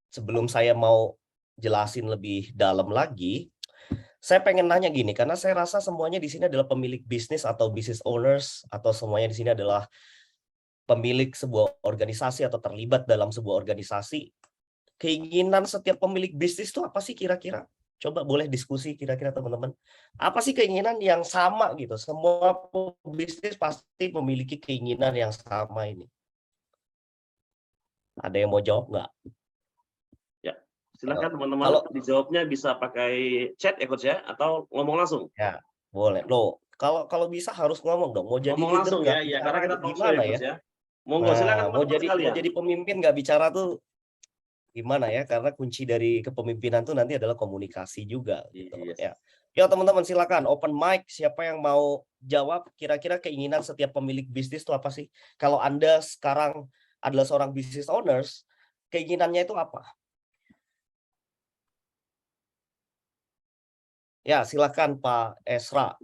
sebelum saya mau jelasin lebih dalam lagi, saya pengen nanya gini, karena saya rasa semuanya di sini adalah pemilik bisnis atau business owners, atau semuanya di sini adalah pemilik sebuah organisasi atau terlibat dalam sebuah organisasi. Keinginan setiap pemilik bisnis itu apa sih kira-kira? Coba boleh diskusi kira-kira teman-teman. Apa sih keinginan yang sama gitu? Semua pebisnis pasti memiliki keinginan yang sama ini. Ada yang mau jawab nggak? Ya, silakan teman-teman, Kalau dijawabnya bisa pakai chat ya Coach ya, atau ngomong langsung. ya boleh. Loh, kalau bisa harus ngomong dong. Mau jadi Ngomong leader langsung nggak ya, ya karena bicara kita talk show gimana ya ya? Coach ya. Monggo silakan Nah, mau teman-teman sekalian. jadi pemimpin nggak bicara tuh gimana ya? Karena kunci dari kepemimpinan tuh nanti adalah komunikasi juga gitu Yes. ya. Ya teman-teman silakan open mic, siapa yang mau jawab kira-kira keinginan setiap pemilik bisnis itu apa sih? Kalau Anda sekarang adalah seorang business owners, keinginannya itu apa? Ya, silakan Pak Esra.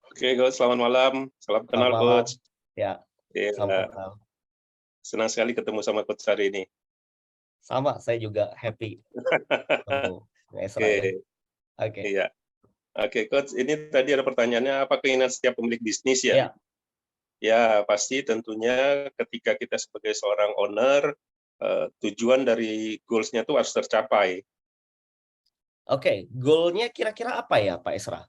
Oke, Coach, selamat malam. Salam Selamat kenal, malam. Coach. Ya, Ya, selamat kenal. senang sekali ketemu sama Coach hari ini. Sama, saya juga happy ketemu Pak Esra ya. Oke, Oke. iya. Oke, Coach, ini tadi ada pertanyaannya, apa keinginan setiap pemilik bisnis ya? Ya, Ya, pasti tentunya ketika kita sebagai seorang owner, tujuan dari goals-nya itu harus tercapai. oke. Goal-nya kira-kira apa ya Pak Esra?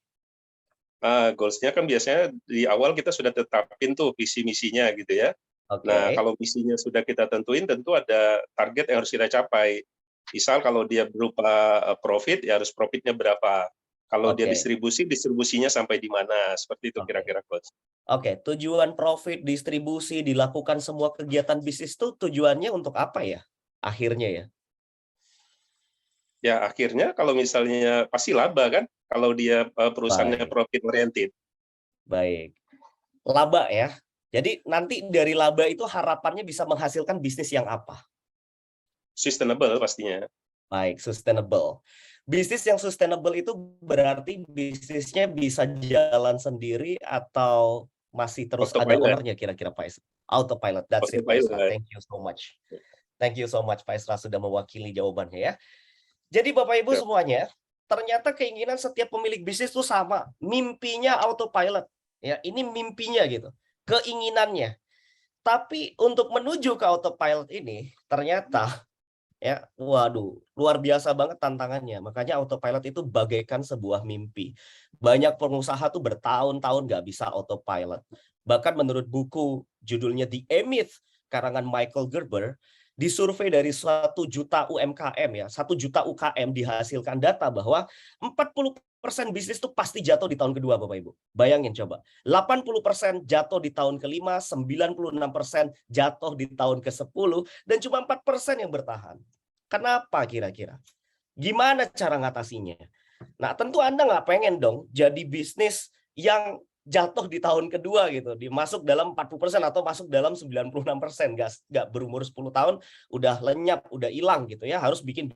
Goals-nya kan biasanya di awal kita sudah tetapin tuh visi misinya gitu ya. Nah, Oke. kalau misinya sudah kita tentuin, tentu ada target yang harus kita capai. Misal kalau dia berupa profit, ya harus profitnya berapa. Kalau dia Oke. distribusi, distribusinya sampai di mana. Seperti itu Oke. kira-kira, Coach. Oke, tujuan profit, distribusi, dilakukan semua kegiatan bisnis itu tujuannya untuk apa ya? Akhirnya ya. Ya, akhirnya kalau misalnya pasti laba kan, kalau dia perusahaannya Baik, profit oriented. baik. Laba ya. Jadi nanti dari laba itu harapannya bisa menghasilkan bisnis yang apa? Sustainable pastinya. Baik, sustainable. Bisnis yang sustainable itu berarti bisnisnya bisa jalan sendiri atau masih terus ada Autopilot. ownernya kira-kira Pak Isra? Autopilot, that's it Pak Isra. Autopilot. Thank you so much. Thank you so much Pak Isra sudah mewakili jawabannya ya. Jadi Bapak Ibu Yep. semuanya, ternyata keinginan setiap pemilik bisnis itu sama. Mimpinya autopilot. Ya, ini mimpinya gitu. Keinginannya. Tapi untuk menuju ke autopilot ini, ternyata ya, waduh, luar biasa banget tantangannya. Makanya autopilot itu bagaikan sebuah mimpi. Banyak pengusaha tuh bertahun-tahun nggak bisa autopilot. Bahkan menurut buku judulnya The A-Myth, karangan Michael Gerber, di survei dari 1 juta UMKM ya, 1 juta UKM dihasilkan data bahwa 40% bisnis itu pasti jatuh di tahun kedua Bapak Ibu. Bayangin coba. 80% jatuh di tahun kelima, 96% jatuh di tahun ke-10, dan cuma 4% yang bertahan. Kenapa kira-kira? Gimana cara ngatasinya? Nah, tentu Anda nggak pengen dong jadi bisnis yang jatuh di tahun kedua gitu, dimasuk dalam 40% atau masuk dalam 96%, nggak berumur 10 tahun udah lenyap, udah hilang gitu ya, harus bikin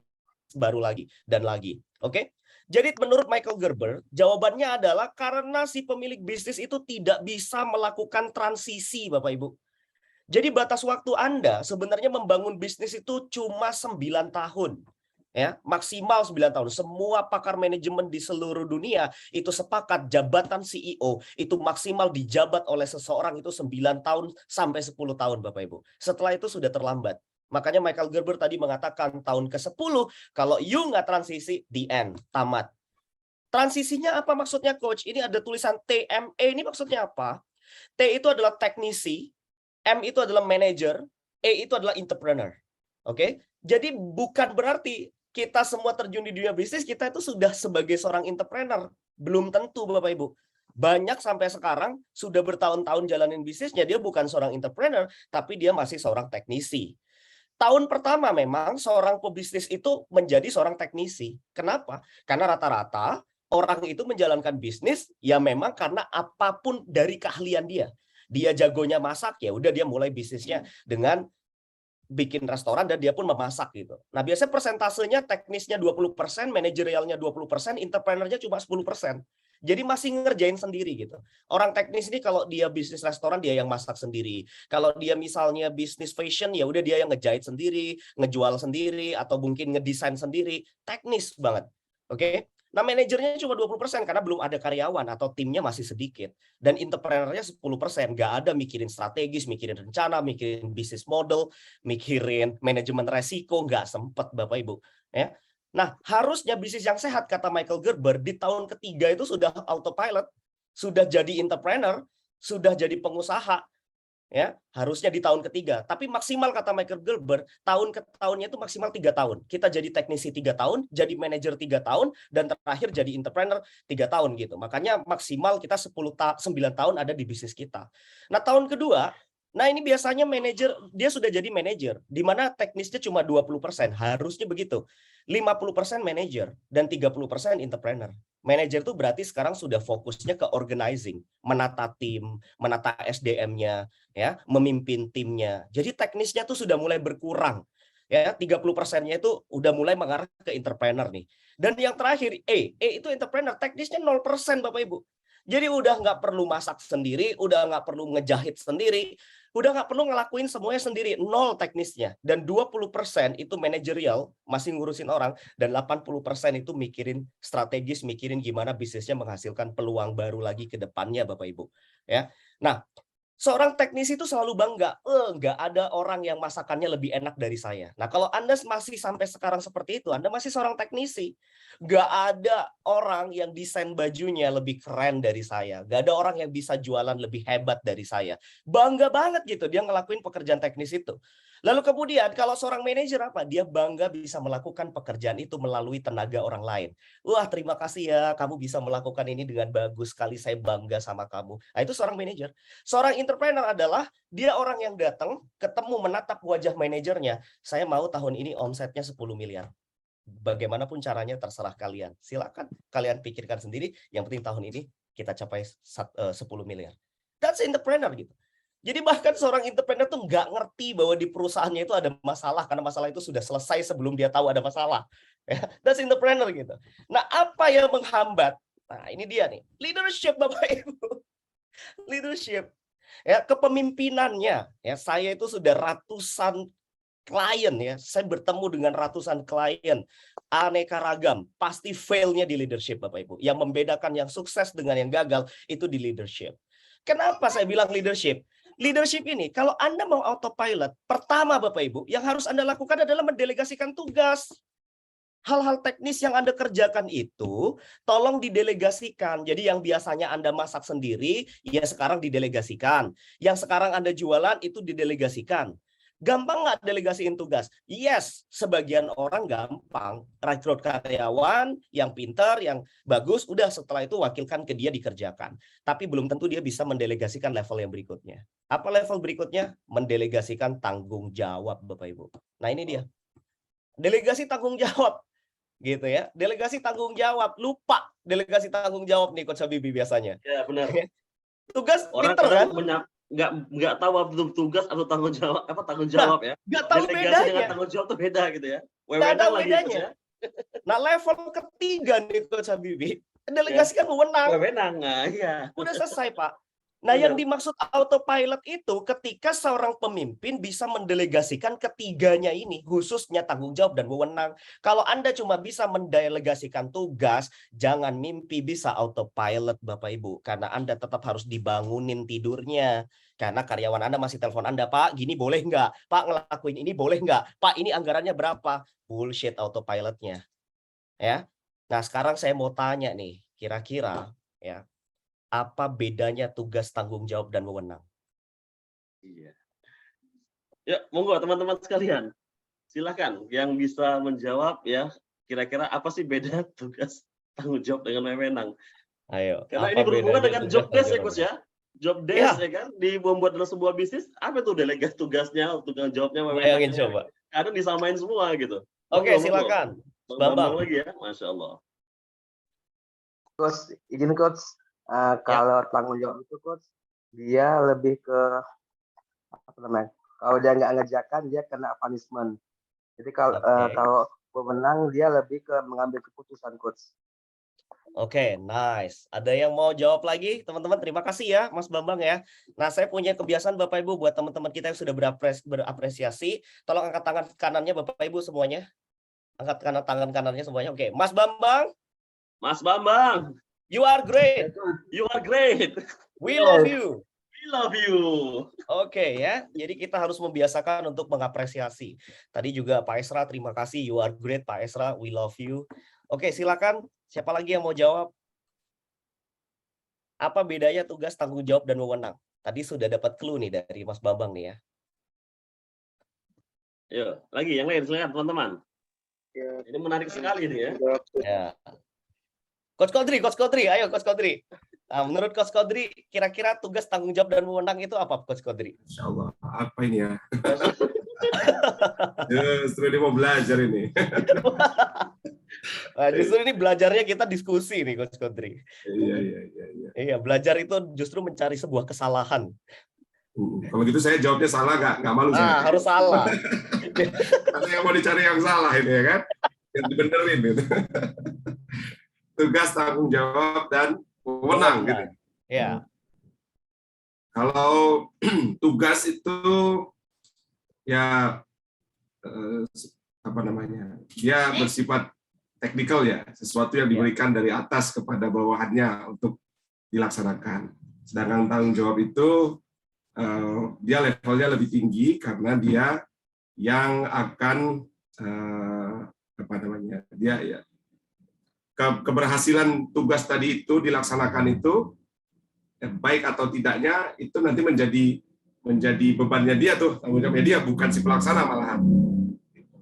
baru lagi dan lagi. Oke? Jadi menurut Michael Gerber, jawabannya adalah karena si pemilik bisnis itu tidak bisa melakukan transisi, Bapak Ibu. Jadi batas waktu Anda sebenarnya membangun bisnis itu cuma 9 tahun. Ya, maksimal 9 tahun. Semua pakar manajemen di seluruh dunia itu sepakat jabatan CEO itu maksimal dijabat oleh seseorang itu 9 tahun sampai 10 tahun Bapak Ibu. Setelah itu sudah terlambat. Makanya Michael Gerber tadi mengatakan tahun ke-10 kalau you nggak transisi, the end, tamat. Transisinya apa maksudnya coach? Ini ada tulisan TME, ini maksudnya apa? T itu adalah teknisi, M itu adalah manager, E itu adalah entrepreneur. Oke? Jadi bukan berarti kita semua terjun di dunia bisnis, kita itu sudah sebagai seorang entrepreneur. Belum tentu Bapak Ibu. Banyak sampai sekarang sudah bertahun-tahun jalanin bisnisnya, dia bukan seorang entrepreneur, tapi dia masih seorang teknisi. Tahun pertama memang seorang pebisnis itu menjadi seorang teknisi. Kenapa? Karena rata-rata orang itu menjalankan bisnis ya memang karena apapun dari keahlian dia. Dia jagonya masak, ya udah dia mulai bisnisnya dengan bikin restoran dan dia pun memasak gitu. Nah, biasanya persentasenya teknisnya 20%, manajerialnya 20%, entrepreneurnya cuma 10%. Jadi masih ngerjain sendiri gitu. Orang teknis ini kalau dia bisnis restoran dia yang masak sendiri. Kalau dia misalnya bisnis fashion ya udah dia yang ngejahit sendiri, ngejual sendiri atau mungkin ngedesain sendiri. Teknis banget. Oke. Nah, manajernya cuma 20% karena belum ada karyawan atau timnya masih sedikit. Dan entrepreneurnya 10%. Nggak ada mikirin strategis, mikirin rencana, mikirin bisnis model, mikirin manajemen resiko. Nggak sempet Bapak Ibu. Ya. Nah, harusnya bisnis yang sehat, kata Michael Gerber, di tahun ketiga itu sudah autopilot, sudah jadi entrepreneur, sudah jadi pengusaha. Ya, harusnya di tahun ketiga. Tapi maksimal kata Michael Gerber, tahun ke tahunnya itu maksimal 3 tahun. Kita jadi teknisi 3 tahun, jadi manajer 3 tahun, dan terakhir jadi entrepreneur 3 tahun gitu. Makanya maksimal kita 9 tahun ada di bisnis kita. Nah, tahun kedua, nah ini biasanya manajer, dia sudah jadi manajer, di mana teknisnya cuma 20%, harusnya begitu. 50% manajer dan 30% entrepreneur. Manajer itu berarti sekarang sudah fokusnya ke organizing, menata tim, menata SDM-nya, ya, memimpin timnya. Jadi teknisnya tuh sudah mulai berkurang. Ya, 30%-nya itu udah mulai mengarah ke entrepreneur nih. Dan yang terakhir, itu entrepreneur, teknisnya 0% Bapak Ibu. Jadi udah nggak perlu masak sendiri, udah nggak perlu ngejahit sendiri, udah nggak perlu ngelakuin semuanya sendiri, nol teknisnya. Dan 20% itu manajerial, masih ngurusin orang, dan 80% itu mikirin strategis, mikirin gimana bisnisnya menghasilkan peluang baru lagi ke depannya Bapak Ibu. Ya. Nah, seorang teknisi itu selalu bangga, nggak ada orang yang masakannya lebih enak dari saya. Nah, kalau Anda masih sampai sekarang seperti itu, Anda masih seorang teknisi. Nggak ada orang yang desain bajunya lebih keren dari saya. Nggak ada orang yang bisa jualan lebih hebat dari saya. Bangga banget gitu, dia ngelakuin pekerjaan teknis itu. Lalu kemudian, kalau seorang manajer apa? Dia bangga bisa melakukan pekerjaan itu melalui tenaga orang lain. Wah, terima kasih ya, kamu bisa melakukan ini dengan bagus sekali, saya bangga sama kamu. Nah, itu seorang manajer. Seorang entrepreneur adalah dia orang yang datang, ketemu, menatap wajah manajernya. Saya mau tahun ini omsetnya 10 miliar. Bagaimanapun caranya terserah kalian. Silakan kalian pikirkan sendiri. Yang penting tahun ini kita capai 10 miliar. That's entrepreneur gitu. Jadi bahkan seorang entrepreneur tuh nggak ngerti bahwa di perusahaannya itu ada masalah. Karena masalah itu sudah selesai sebelum dia tahu ada masalah. That's entrepreneur gitu. Nah, apa yang menghambat? Nah, ini dia nih. Leadership Bapak Ibu. Leadership. Ya, kepemimpinannya. Ya, saya itu sudah ratusan klien ya. Saya bertemu dengan ratusan klien. Aneka ragam. Pasti fail-nya di leadership Bapak Ibu. Yang membedakan yang sukses dengan yang gagal itu di leadership. Kenapa saya bilang leadership? Leadership ini, kalau Anda mau autopilot, pertama Bapak Ibu, yang harus Anda lakukan adalah mendelegasikan tugas. Hal-hal teknis yang Anda kerjakan itu, tolong didelegasikan. Jadi yang biasanya Anda masak sendiri, ya sekarang didelegasikan. Yang sekarang Anda jualan, itu didelegasikan. Gampang nggak delegasiin tugas? Yes, sebagian orang gampang. Rekrut karyawan yang pintar, yang bagus, udah setelah itu wakilkan ke dia dikerjakan. Tapi belum tentu dia bisa mendelegasikan level yang berikutnya. Apa level berikutnya? Mendelegasikan tanggung jawab, Bapak Ibu. Nah ini dia. Delegasi tanggung jawab. Gitu ya. Delegasi tanggung jawab. Lupa delegasi tanggung jawab nih Coach Habibie biasanya. Ya benar. Tugas Orang pinter kan? kadang nggak tahu apa itu tugas atau tanggung jawab ya. Nggak tahu Delegasi dengan bedanya. tanggung jawab itu beda gitu ya. Nggak ada Wewenang lagi Coach bedanya. ya. Nah, level ketiga nih Coach Habibie, delegasikan wewenang. Wewenang, nah iya. Udah selesai, Pak. Nah, yang Benar. dimaksud autopilot itu ketika seorang pemimpin bisa mendelegasikan ketiganya ini, khususnya tanggung jawab dan wewenang. Kalau Anda cuma bisa mendelegasikan tugas, jangan mimpi bisa autopilot, Bapak Ibu. Karena Anda tetap harus dibangunin tidurnya. Karena karyawan Anda masih telepon Anda, Pak, gini boleh nggak? Pak, ngelakuin ini boleh nggak? Pak, ini anggarannya berapa? Bullshit autopilotnya. Ya. Nah, sekarang saya mau tanya nih, kira-kira ya, apa bedanya tugas, tanggung jawab, dan wewenang? Iya. Ya, monggo teman-teman sekalian. Silakan yang bisa menjawab ya, kira-kira apa sih beda tugas tanggung jawab dengan wewenang? Ayo, Karena apa ini berhubungan bedanya dengan tugas, job desk ya, tanggung Coach jawab? ya. Job desk ya kan, membuat dalam sebuah bisnis, apa tuh delegasi tugasnya, tanggung jawabnya, Bayangin wewenangnya. coba. Kadang disamain semua gitu. Oke, Monggo. silakan. Bang Bambang. Bambang lagi ya, Masya Allah. Coach, izin Coach, kalau tanggung jawab itu Coach, dia lebih ke apa namanya? Kalau dia nggak ngerjakan, dia kena punishment. Jadi kalau Oke. kalau pemenang dia lebih ke mengambil keputusan Coach. Oke, nice. Ada yang mau jawab lagi, teman-teman? Terima kasih ya, Mas Bambang ya. Nah, saya punya kebiasaan Bapak Ibu buat teman-teman kita yang sudah berapresiasi, tolong angkat tangan kanannya Bapak Ibu semuanya. Angkat tangan kanannya semuanya. Oke, Mas Bambang, Mas Bambang, you are great. you are great. We love you. We love you. Oke ya, jadi kita harus membiasakan untuk mengapresiasi. Tadi juga Pak Esra, terima kasih. You are great, Pak Esra. We love you. Oke, silakan. Siapa lagi yang mau jawab? Apa bedanya tugas, tanggung jawab, dan wewenang? Tadi sudah dapat clue nih dari Mas Bambang nih ya. Yuk, lagi yang lain silakan teman-teman. Ini menarik sekali nih ya. Ya. Coach Kodri, ayo Coach Kodri. Nah, menurut Coach Kodri, kira-kira tugas, tanggung jawab, dan wewenang itu apa, Coach Kodri? Insya Allah, apa ini ya? Justru dia mau belajar ini. Nah, justru ini belajarnya kita diskusi nih, Coach Kodri. Iya. Iya, belajar itu justru mencari sebuah kesalahan. Kalau gitu saya jawabnya salah, nggak malu saya. Nah, harus salah. Karena yang mau dicari yang salah ini ya kan, yang dibenerin gitu. Tugas, tanggung jawab, dan wewenang gitu. Ya. Kalau tugas itu ya apa namanya? Dia bersifat teknikal ya, sesuatu yang diberikan dari atas kepada bawahannya untuk dilaksanakan. Sedangkan tanggung jawab itu dia levelnya lebih tinggi karena dia yang akan apa namanya? Dia ya keberhasilan tugas tadi itu dilaksanakan itu baik atau tidaknya itu nanti menjadi bebannya dia tuh, tanggung jawabnya dia, bukan si pelaksana malahan.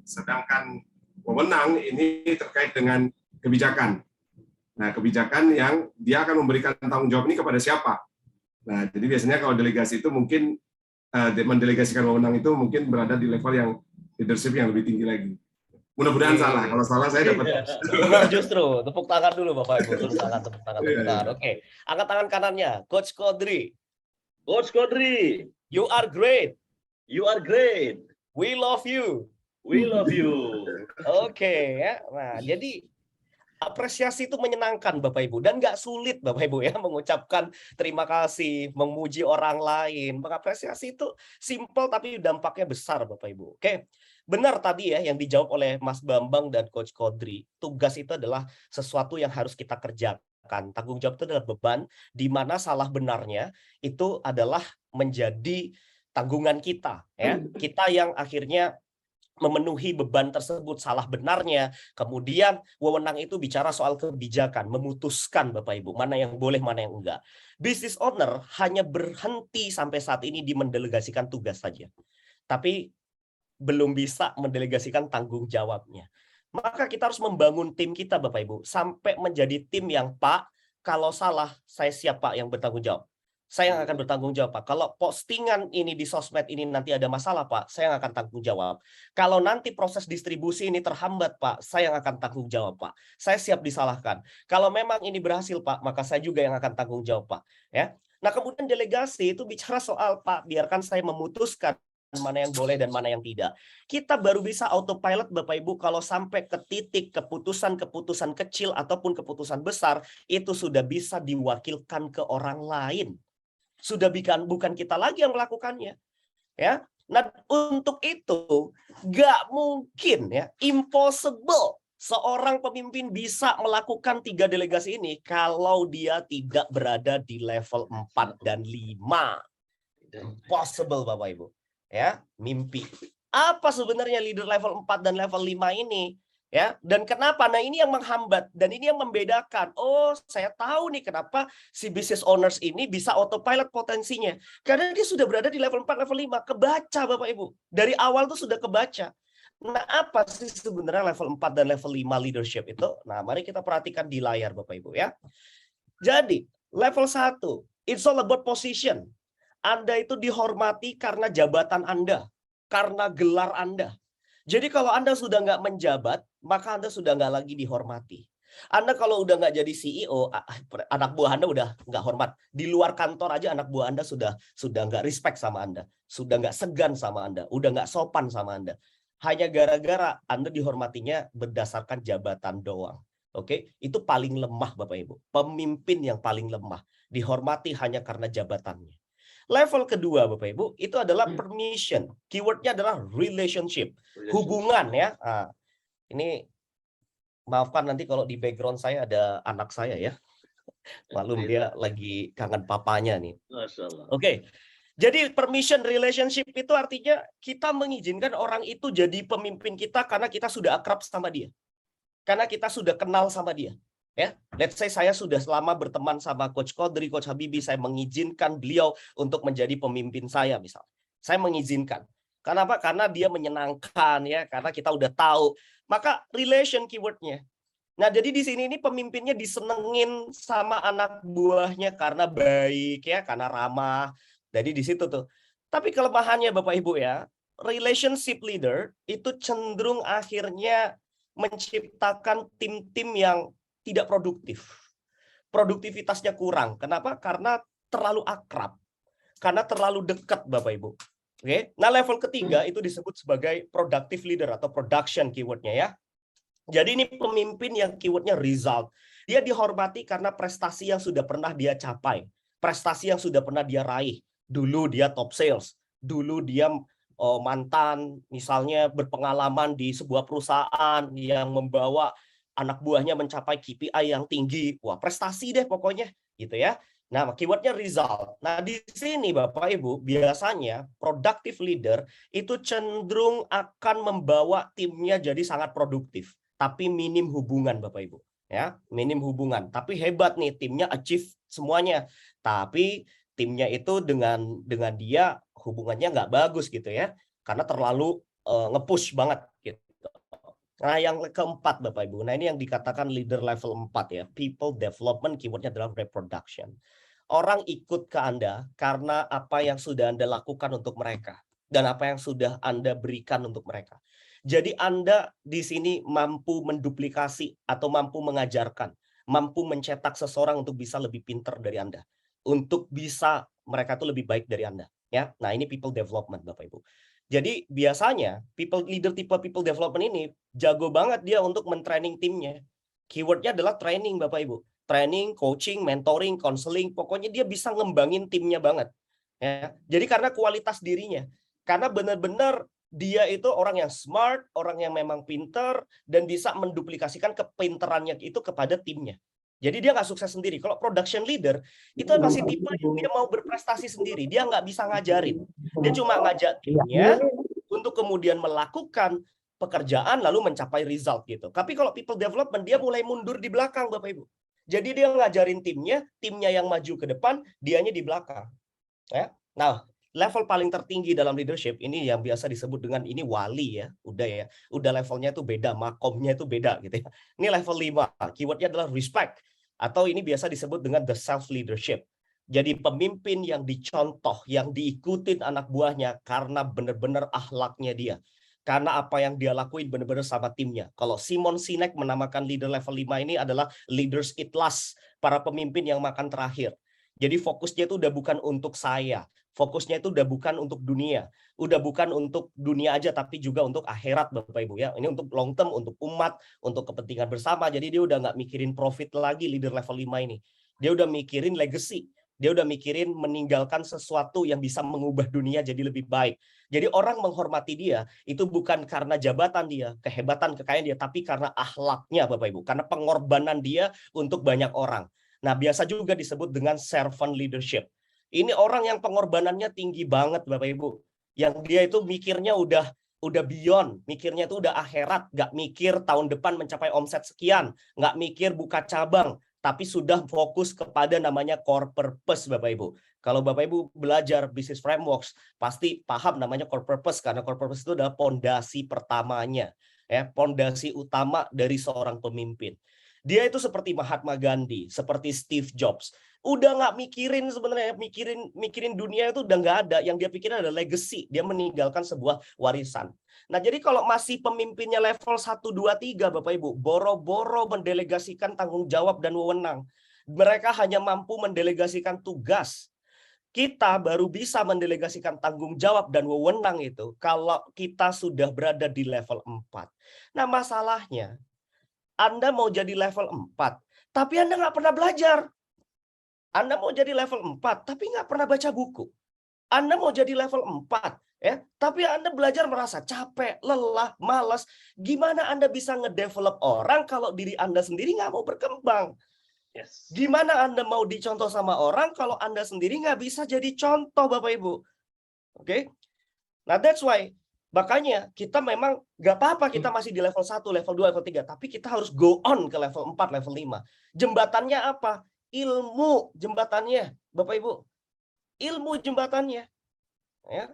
Sedangkan wewenang ini terkait dengan kebijakan. Nah, kebijakan yang dia akan memberikan tanggung jawab ini kepada siapa. Nah, jadi biasanya kalau delegasi itu mungkin mendelegasikan wewenang itu mungkin berada di level yang leadership yang lebih tinggi lagi. Mudah-mudahan salah. Kalau salah saya dapat. Benar justru. Tepuk tangan dulu Bapak Ibu. Tepuk tangan. Oke. Angkat tangan kanannya. Coach Kodri. Coach Kodri, You are great. you are great. We love you. We love you. Oke ya. Nah, jadi apresiasi itu menyenangkan Bapak Ibu, dan nggak sulit Bapak Ibu ya mengucapkan terima kasih, memuji orang lain. Mengapresiasi itu simple tapi dampaknya besar Bapak Ibu. Oke. Benar tadi ya yang dijawab oleh Mas Bambang dan Coach Kodri. Tugas itu adalah sesuatu yang harus kita kerjakan. Tanggung jawab itu adalah beban, di mana salah benarnya itu adalah menjadi tanggungan kita ya. Kita yang akhirnya memenuhi beban tersebut, salah benarnya. Kemudian wewenang itu bicara soal kebijakan, memutuskan Bapak Ibu, mana yang boleh, mana yang enggak. Business owner hanya berhenti sampai saat ini di mendelegasikan tugas saja. Tapi belum bisa mendelegasikan tanggung jawabnya. Maka kita harus membangun tim kita Bapak Ibu, sampai menjadi tim yang Pak, kalau salah saya siap Pak yang bertanggung jawab. Saya yang akan bertanggung jawab Pak. Kalau postingan ini di sosmed ini nanti ada masalah Pak, saya yang akan tanggung jawab. Kalau nanti proses distribusi ini terhambat Pak, saya yang akan tanggung jawab Pak. Saya siap disalahkan. Kalau memang ini berhasil Pak, maka saya juga yang akan tanggung jawab Pak. Ya. Nah kemudian delegasi itu bicara soal Pak, biarkan saya memutuskan mana yang boleh dan mana yang tidak. Kita baru bisa autopilot Bapak Ibu kalau sampai ke titik keputusan-keputusan kecil ataupun keputusan besar itu sudah bisa diwakilkan ke orang lain. Sudah bukan kita lagi yang melakukannya. Ya. Nah, untuk itu nggak mungkin ya, impossible seorang pemimpin bisa melakukan 3 delegasi ini kalau dia tidak berada di level 4 dan 5. Impossible Bapak Ibu. Ya, mimpi. Apa sebenarnya leader level 4 dan level 5 ini? Ya, dan kenapa? Nah, ini yang menghambat dan ini yang membedakan. Oh, saya tahu nih kenapa si business owners ini bisa autopilot potensinya. Karena dia sudah berada di level 4, level 5. Kebaca Bapak Ibu. Dari awal tuh sudah kebaca. Nah, apa sih sebenarnya level 4 dan level 5 leadership itu? Nah, mari kita perhatikan di layar Bapak Ibu ya. Jadi, level 1, it's all about position. Anda itu dihormati karena jabatan Anda, karena gelar Anda. Jadi kalau Anda sudah nggak menjabat, maka Anda sudah nggak lagi dihormati. Anda kalau udah nggak jadi CEO, anak buah Anda udah nggak hormat. Di luar kantor aja anak buah Anda sudah nggak respect sama Anda, sudah nggak segan sama Anda, udah nggak sopan sama Anda. Hanya gara-gara Anda dihormatinya berdasarkan jabatan doang. Oke, itu paling lemah Bapak Ibu. Pemimpin yang paling lemah, dihormati hanya karena jabatannya. Level kedua Bapak Ibu, itu adalah permission. Keywordnya adalah relationship, hubungan ya. Nah, ini maafkan nanti kalau di background saya ada anak saya ya. Maklum dia lagi kangen papanya nih. Masya Allah. Oke. Jadi permission relationship itu artinya kita mengizinkan orang itu jadi pemimpin kita karena kita sudah akrab sama dia. Karena kita sudah kenal sama dia. Ya, let's say saya sudah selama berteman sama Coach Kodri, Coach Habibie, saya mengizinkan beliau untuk menjadi pemimpin saya misalnya. Saya mengizinkan. Kenapa? Karena dia menyenangkan ya, karena kita udah tahu. Maka relation keywordnya. Nah, jadi di sini ini pemimpinnya disenengin sama anak buahnya karena baik ya, karena ramah. Jadi di situ tuh. Tapi kelemahannya Bapak Ibu ya, relationship leader itu cenderung akhirnya menciptakan tim-tim yang tidak produktif. Produktivitasnya kurang. Kenapa? Karena terlalu akrab. Karena terlalu dekat Bapak Ibu. Oke. Nah, level ketiga itu disebut sebagai productive leader atau production keywordnya ya. Jadi ini pemimpin yang keywordnya result. Dia dihormati karena prestasi yang sudah pernah dia capai. Prestasi yang sudah pernah dia raih. Dulu dia top sales. Dulu dia mantan misalnya berpengalaman di sebuah perusahaan yang membawa anak buahnya mencapai KPI yang tinggi. Wah, prestasi deh pokoknya gitu ya. Nah, keywordnya result. Nah, di sini Bapak Ibu, biasanya productive leader itu cenderung akan membawa timnya jadi sangat produktif. Tapi minim hubungan Bapak Ibu. Ya, minim hubungan. Tapi hebat nih, timnya achieve semuanya. Tapi timnya itu dengan dia hubungannya nggak bagus gitu ya. Karena terlalu nge-push banget gitu. Nah, yang keempat Bapak Ibu. Nah, ini yang dikatakan leader level 4 ya. People development, keywordnya adalah reproduction. Orang ikut ke Anda karena apa yang sudah Anda lakukan untuk mereka. Dan apa yang sudah Anda berikan untuk mereka. Jadi Anda di sini mampu menduplikasi atau mampu mengajarkan. Mampu mencetak seseorang untuk bisa lebih pintar dari Anda. Untuk bisa mereka itu lebih baik dari Anda. Ya, nah ini people development Bapak Ibu. Jadi biasanya leader tipe people development ini jago banget dia untuk mentraining timnya. Keywordnya adalah training Bapak Ibu. Training, coaching, mentoring, counseling, pokoknya dia bisa ngembangin timnya banget. Ya. Jadi karena kualitas dirinya. Karena benar-benar dia itu orang yang smart, orang yang memang pinter, dan bisa menduplikasikan kepinterannya itu kepada timnya. Jadi dia nggak sukses sendiri. Kalau production leader, itu masih tipe yang dia mau berprestasi sendiri. Dia nggak bisa ngajarin. Dia cuma ngajak timnya untuk kemudian melakukan pekerjaan lalu mencapai result gitu. Tapi kalau people development, dia mulai mundur di belakang Bapak Ibu. Jadi dia ngajarin timnya yang maju ke depan, dianya di belakang. Ya. Nah, level paling tertinggi dalam leadership ini yang biasa disebut dengan ini wali ya. Udah levelnya itu beda, makomnya itu beda gitu ya. Ini level 5. Keywordnya adalah respect atau ini biasa disebut dengan the self leadership. Jadi pemimpin yang dicontoh, yang diikutin anak buahnya karena benar-benar akhlaknya dia. Karena apa yang dia lakuin benar-benar sama timnya. Kalau Simon Sinek menamakan leader level 5 ini adalah leaders it last, para pemimpin yang makan terakhir. Jadi fokusnya itu udah bukan untuk saya. Fokusnya itu udah bukan untuk dunia. Udah bukan untuk dunia aja, tapi juga untuk akhirat Bapak Ibu ya. Ini untuk long term, untuk umat, untuk kepentingan bersama. Jadi dia udah nggak mikirin profit lagi leader level 5 ini. Dia udah mikirin legacy. Dia udah mikirin meninggalkan sesuatu yang bisa mengubah dunia jadi lebih baik. Jadi orang menghormati dia itu bukan karena jabatan dia, kehebatan, kekayaan dia, tapi karena akhlaknya Bapak Ibu. Karena pengorbanan dia untuk banyak orang. Nah, biasa juga disebut dengan servant leadership. Ini orang yang pengorbanannya tinggi banget Bapak Ibu. Yang dia itu mikirnya udah beyond, mikirnya itu udah akhirat, nggak mikir tahun depan mencapai omset sekian, nggak mikir buka cabang, tapi sudah fokus kepada namanya core purpose Bapak Ibu. Kalau Bapak Ibu belajar business frameworks, pasti paham namanya core purpose, karena core purpose itu adalah pondasi pertamanya, ya, pondasi utama dari seorang pemimpin. Dia itu seperti Mahatma Gandhi, seperti Steve Jobs. Udah nggak mikirin sebenarnya, mikirin dunia itu udah nggak ada. Yang dia pikirin adalah legacy. Dia meninggalkan sebuah warisan. Nah, jadi kalau masih pemimpinnya level 1, 2, 3, Bapak Ibu, boro-boro mendelegasikan tanggung jawab dan wewenang. Mereka hanya mampu mendelegasikan tugas. Kita baru bisa mendelegasikan tanggung jawab dan wewenang itu kalau kita sudah berada di level 4. Nah, masalahnya Anda mau jadi level 4, tapi Anda nggak pernah belajar. Anda mau jadi level 4, tapi nggak pernah baca buku. Anda mau jadi level 4, ya, tapi Anda belajar merasa capek, lelah, malas. Gimana Anda bisa ngedevelop orang kalau diri Anda sendiri nggak mau berkembang? Yes. Gimana Anda mau dicontoh sama orang kalau Anda sendiri nggak bisa jadi contoh, Bapak Ibu? Oke? Nah, that's why. Makanya kita memang nggak apa-apa kita masih di level 1, level 2, level 3. Tapi kita harus go on ke level 4, level 5. Jembatannya apa? Ilmu jembatannya, Bapak Ibu. Ilmu jembatannya. Ya.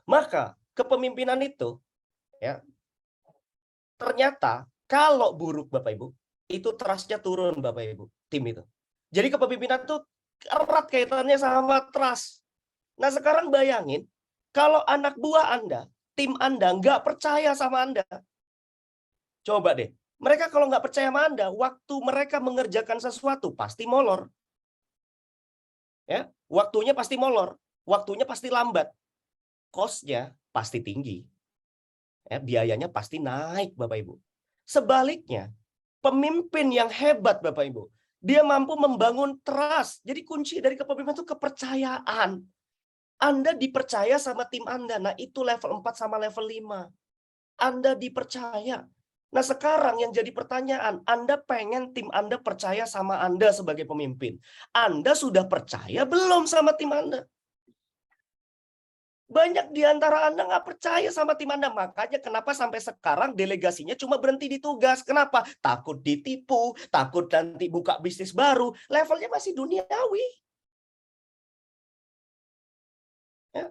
Maka kepemimpinan itu, ya, ternyata kalau buruk, Bapak Ibu, itu trust-nya turun, Bapak Ibu, tim itu. Jadi kepemimpinan itu erat kaitannya sama trust. Nah, sekarang bayangin kalau anak buah Anda, tim Anda nggak percaya sama Anda. Coba deh, mereka kalau nggak percaya sama Anda, waktu mereka mengerjakan sesuatu pasti molor. Ya, waktunya pasti molor, waktunya pasti lambat, cost-nya pasti tinggi. Ya, biayanya pasti naik, Bapak Ibu. Sebaliknya, pemimpin yang hebat, Bapak Ibu, dia mampu membangun trust. Jadi kunci dari kepemimpinan itu kepercayaan. Anda dipercaya sama tim Anda. Nah, itu level 4 sama level 5. Anda dipercaya. Nah, sekarang yang jadi pertanyaan, Anda pengen tim Anda percaya sama Anda sebagai pemimpin. Anda sudah percaya belum sama tim Anda? Banyak di antara Anda nggak percaya sama tim Anda. Makanya kenapa sampai sekarang delegasinya cuma berhenti di tugas. Kenapa? Takut ditipu, takut nanti buka bisnis baru. Levelnya masih duniawi. Ya.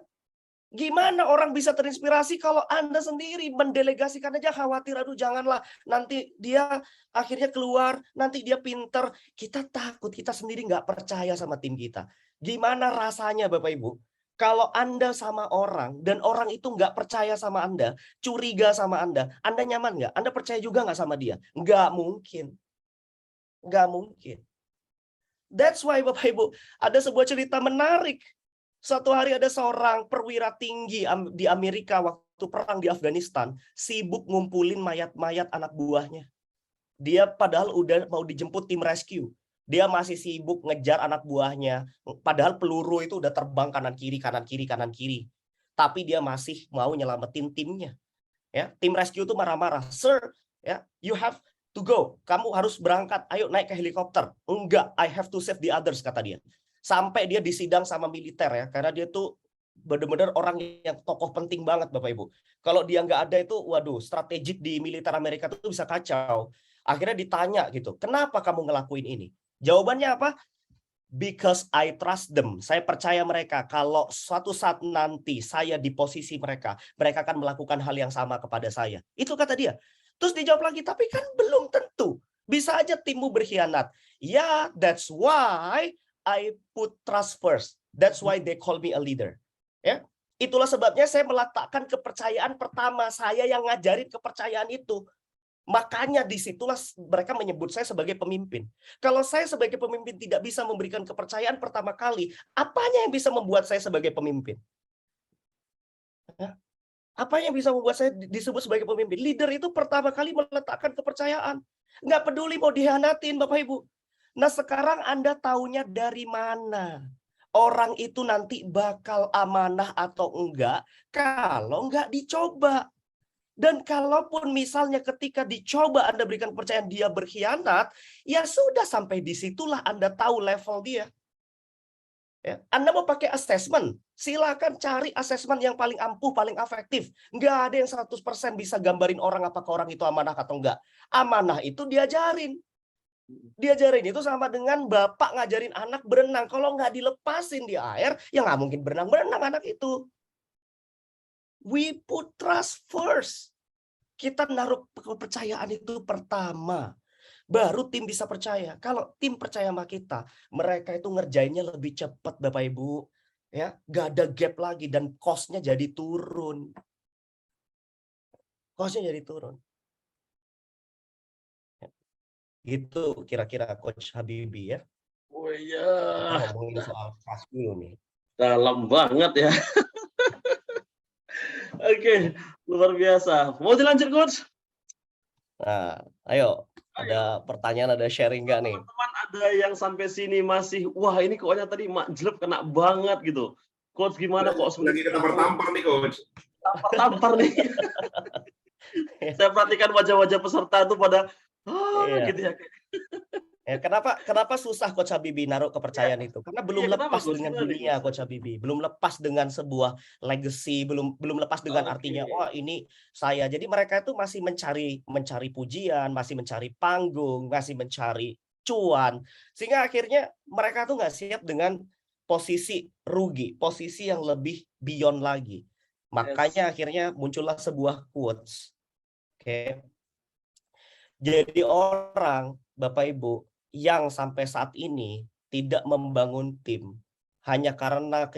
Gimana orang bisa terinspirasi kalau Anda sendiri mendelegasikan aja khawatir, aduh janganlah. Nanti dia akhirnya keluar, nanti dia pinter. Kita takut, kita sendiri nggak percaya sama tim kita. Gimana rasanya Bapak Ibu? Kalau Anda sama orang, dan orang itu nggak percaya sama Anda, curiga sama Anda nyaman nggak? Anda percaya juga nggak sama dia? Nggak mungkin. Nggak mungkin. That's why Bapak Ibu, ada sebuah cerita menarik. Suatu hari ada seorang perwira tinggi di Amerika waktu perang di Afghanistan, sibuk ngumpulin mayat-mayat anak buahnya. Dia padahal udah mau dijemput tim rescue. Dia masih sibuk ngejar anak buahnya. Padahal peluru itu udah terbang kanan kiri, kanan kiri, kanan kiri. Tapi dia masih mau nyelamatin timnya. Ya, tim rescue itu marah-marah. Sir, ya, you have to go. Kamu harus berangkat. Ayo naik ke helikopter. Enggak, I have to save the others, kata dia. Sampai dia disidang sama militer ya, karena dia tuh benar-benar orang yang tokoh penting banget Bapak Ibu. Kalau dia nggak ada itu, waduh, strategik di militer Amerika itu bisa kacau. Akhirnya ditanya gitu, kenapa kamu ngelakuin ini? Jawabannya apa? Because I trust them. Saya percaya mereka. Kalau suatu saat nanti saya di posisi mereka, mereka akan melakukan hal yang sama kepada saya. Itu kata dia. Terus dijawab lagi, tapi kan belum tentu. Bisa aja timmu berkhianat. Ya, that's why I put trust first. That's why they call me a leader. Ya, itulah sebabnya saya meletakkan kepercayaan pertama. Saya yang ngajarin kepercayaan itu. Makanya disitulah mereka menyebut saya sebagai pemimpin. Kalau saya sebagai pemimpin tidak bisa memberikan kepercayaan pertama kali, apanya yang bisa membuat saya sebagai pemimpin? Apa yang bisa membuat saya disebut sebagai pemimpin? Leader itu pertama kali meletakkan kepercayaan. Nggak peduli mau dihianatin, Bapak Ibu. Nah, sekarang Anda taunya dari mana? Orang itu nanti bakal amanah atau enggak kalau enggak dicoba. Dan kalaupun misalnya ketika dicoba Anda berikan kepercayaan dia berkhianat, ya sudah sampai disitulah Anda tahu level dia. Ya, Anda mau pakai assessment, silakan cari assessment yang paling ampuh, paling efektif. Nggak ada yang 100% bisa gambarin orang apakah orang itu amanah atau enggak. Amanah itu diajarin. Diajarin itu sama dengan bapak ngajarin anak berenang. Kalau nggak dilepasin di air, ya nggak mungkin berenang-berenang anak itu. We put trust first. Kita naruh kepercayaan itu pertama. Baru tim bisa percaya. Kalau tim percaya sama kita, mereka itu ngerjainnya lebih cepat, Bapak Ibu. Ya, nggak ada gap lagi dan cost-nya jadi turun. Cost-nya jadi turun. Gitu kira-kira Coach Habibie ya. Oh iya. Kita ngomongin soal trust dulu nih. Dalam banget ya. Oke, luar biasa. Mau dilanjut, Coach? Nah, ayo, ada pertanyaan, ada sharing nggak nih? Teman-teman ada yang sampai sini masih, wah ini koknya tadi Mak Jelep kena banget gitu. Coach gimana kok Lagi ketampar-tampar nih coach. tampar nih. Saya perhatikan wajah-wajah peserta itu pada Iya. gitu ya. Ya, kenapa susah Coach Habibie naruh kepercayaan itu? Karena belum Iya, kenapa, lepas Coach? dengan Gimana nih, dunia Coach? Coach Habibie, belum lepas dengan sebuah legacy, belum lepas dengan artinya wah ini saya. Jadi mereka itu masih mencari pujian, masih mencari panggung, masih mencari cuan, sehingga akhirnya mereka tuh nggak siap dengan posisi rugi, posisi yang lebih beyond lagi. Makanya akhirnya muncullah sebuah quotes. Oke. Jadi orang, Bapak Ibu, yang sampai saat ini tidak membangun tim hanya karena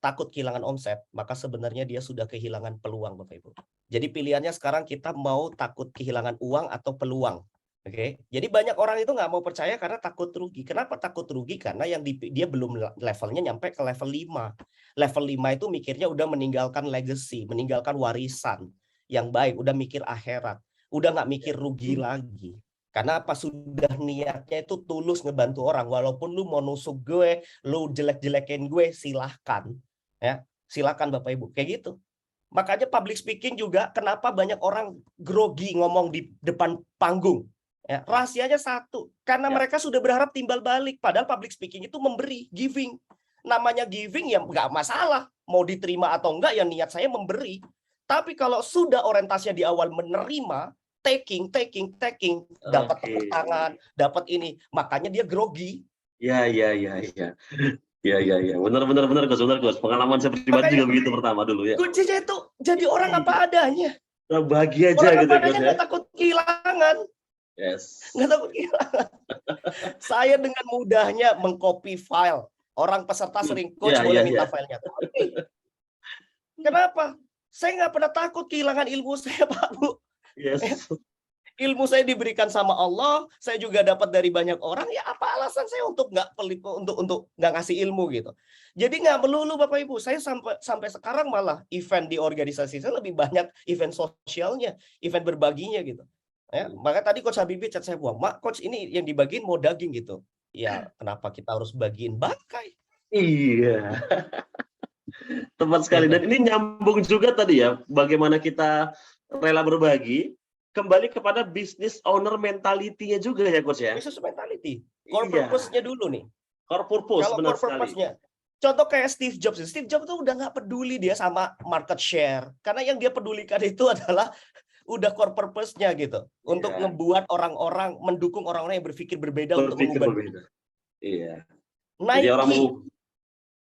takut kehilangan omset, maka sebenarnya dia sudah kehilangan peluang, Bapak Ibu. Jadi pilihannya sekarang kita mau takut kehilangan uang atau peluang. Oke. Jadi banyak orang itu nggak mau percaya karena takut rugi. Kenapa takut rugi? Karena dia belum levelnya nyampe ke level 5. Level 5 itu mikirnya udah meninggalkan legacy, meninggalkan warisan yang baik, udah mikir akhirat. Udah nggak mikir rugi lagi. Karena apa, sudah niatnya itu tulus ngebantu orang. Walaupun lu mau nusuk gue, lu jelek-jelekin gue, silahkan. Ya, silahkan Bapak Ibu. Kayak gitu. Makanya public speaking juga kenapa banyak orang grogi ngomong di depan panggung. Ya, rahasianya satu. Karena mereka sudah berharap timbal balik. Padahal public speaking itu memberi, giving. Namanya giving ya nggak masalah. Mau diterima atau enggak ya niat saya memberi. Tapi kalau sudah orientasinya di awal menerima, taking, dapat tepuk tangan, dapat ini, makanya dia grogi. Ya. Benar, Coach. Pengalaman saya pribadi juga begitu pertama dulu ya. Kuncinya itu jadi orang apa adanya. Bahagia aja Orang gitu apa ya, Coach adanya ya. nggak takut kehilangan. Yes. Nggak takut kehilangan. Saya dengan mudahnya mengcopy file. Orang peserta sering, Coach boleh minta filenya. Kenapa? Saya nggak pernah takut kehilangan ilmu saya, Pak Bu. Yes. Ilmu saya diberikan sama Allah, saya juga dapat dari banyak orang. Ya apa alasan saya untuk nggak ngasih ilmu gitu? Jadi nggak melulu Bapak Ibu. Saya sampai sekarang malah event di organisasi saya lebih banyak event sosialnya, event berbaginya gitu. Ya, maka tadi Coach Habibie chat saya, Mak, Coach ini yang dibagiin mau daging gitu. Ya kenapa kita harus bagiin bangkai? Iya. Tepat sekali. Dan ini nyambung juga tadi ya, bagaimana kita rela berbagi, kembali kepada business owner mentality-nya juga ya, Coach ya. Business mentality. Core purpose-nya dulu nih. Core purpose, kalau core purpose-nya. Contoh kayak Steve Jobs. Steve Jobs tuh udah nggak peduli dia sama market share. Karena yang dia pedulikan itu adalah udah core purpose-nya gitu. Untuk ngebuat orang-orang, mendukung orang-orang yang berpikir berbeda untuk mengubah dunia. Iya. Nike.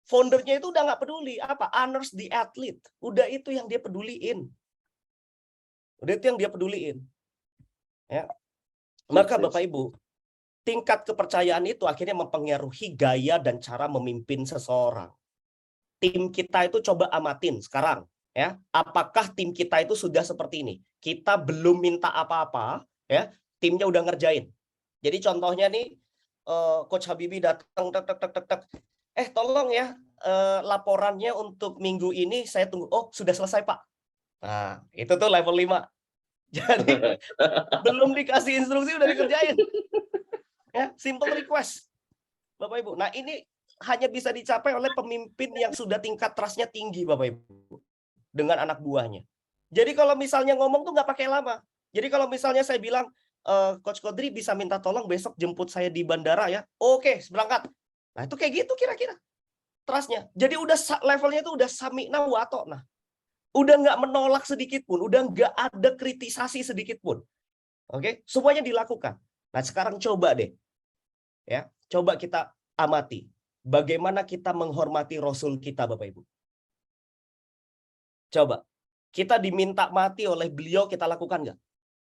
Foundernya itu udah nggak peduli. Apa? Honors the athlete. Udah itu yang dia peduliin. Ya. Maka Bapak Ibu, tingkat kepercayaan itu akhirnya mempengaruhi gaya dan cara memimpin seseorang. Tim kita itu coba amatin sekarang. Ya, apakah tim kita itu sudah seperti ini? Kita belum minta apa-apa, ya, timnya udah ngerjain. Jadi contohnya nih, Coach Habibie datang, tolong ya, laporannya untuk minggu ini saya tunggu. Oh, sudah selesai Pak. Nah, itu tuh level 5. Jadi belum dikasih instruksi udah dikerjain. Ya, simple request. Bapak Ibu. Nah, ini hanya bisa dicapai oleh pemimpin yang sudah tingkat trust-nya tinggi, Bapak Ibu. Dengan anak buahnya. Jadi kalau misalnya ngomong tuh nggak pakai lama. Jadi kalau misalnya saya bilang, Coach Kodri bisa minta tolong besok jemput saya di bandara ya. Oke, berangkat. Nah, itu kayak gitu kira-kira. Trust-nya. Jadi udah levelnya itu udah sami'na wa ta'na. Udah nggak menolak sedikit pun, udah nggak ada kritisasi sedikit pun. Oke, semuanya dilakukan. Nah, sekarang coba deh. Ya, coba kita amati bagaimana kita menghormati Rasul kita, Bapak Ibu. Coba. Kita diminta mati oleh beliau, kita lakukan nggak?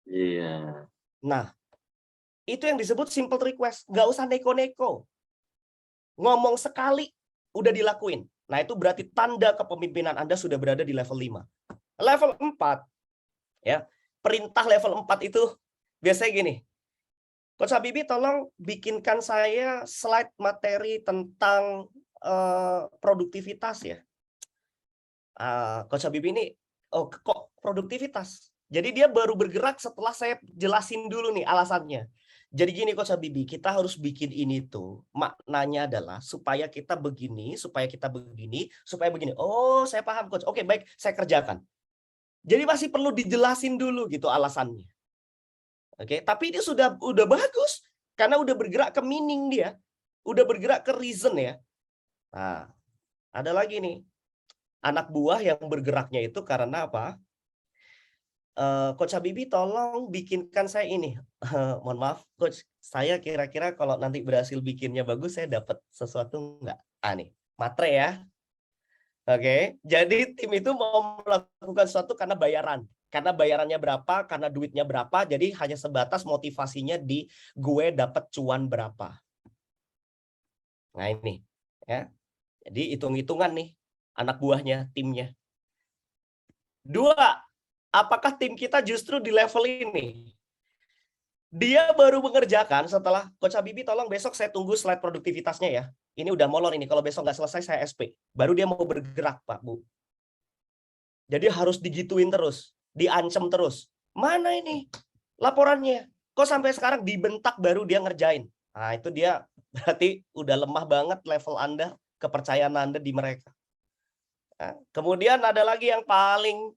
Iya. Nah, itu yang disebut simple request. Nggak usah neko-neko. Ngomong sekali, udah dilakuin. Nah, itu berarti tanda kepemimpinan Anda sudah berada di level 5. Level 4, ya, perintah level 4 itu biasanya gini. Coach Habibie tolong bikinkan saya slide materi tentang produktivitas ya. Coach Habibie ini, kok produktivitas? Jadi dia baru bergerak setelah saya jelasin dulu nih alasannya. Jadi gini Coach Habibie, kita harus bikin ini tuh. Maknanya adalah supaya kita begini, supaya kita begini, supaya begini. Oh, saya paham Coach. Oke, baik, saya kerjakan. Jadi masih perlu dijelasin dulu gitu alasannya. Oke, tapi ini udah bagus karena udah bergerak ke meaning dia. Udah bergerak ke reason ya. Nah, ada lagi nih. Anak buah yang bergeraknya itu karena apa? Coach Habibie tolong bikinkan saya ini. Mohon maaf, Coach. Saya kira-kira kalau nanti berhasil bikinnya bagus, saya dapat sesuatu nggak? Nih, matre ya. Oke, jadi tim itu mau melakukan sesuatu karena bayaran. Karena bayarannya berapa, karena duitnya berapa, jadi hanya sebatas motivasinya di gue dapat cuan berapa. Nah ini, ya. Jadi hitung-hitungan nih, anak buahnya, timnya. 2. Apakah tim kita justru di level ini? Dia baru mengerjakan setelah Coach Habibie tolong besok saya tunggu slide produktivitasnya ya. Ini udah molor ini. Kalau besok nggak selesai saya SP. Baru dia mau bergerak Pak Bu. Jadi harus digituin terus. Diancam terus. Mana ini laporannya? Kok sampai sekarang dibentak baru dia ngerjain? Nah itu dia berarti udah lemah banget level Anda. Kepercayaan Anda di mereka. Nah, kemudian ada lagi yang paling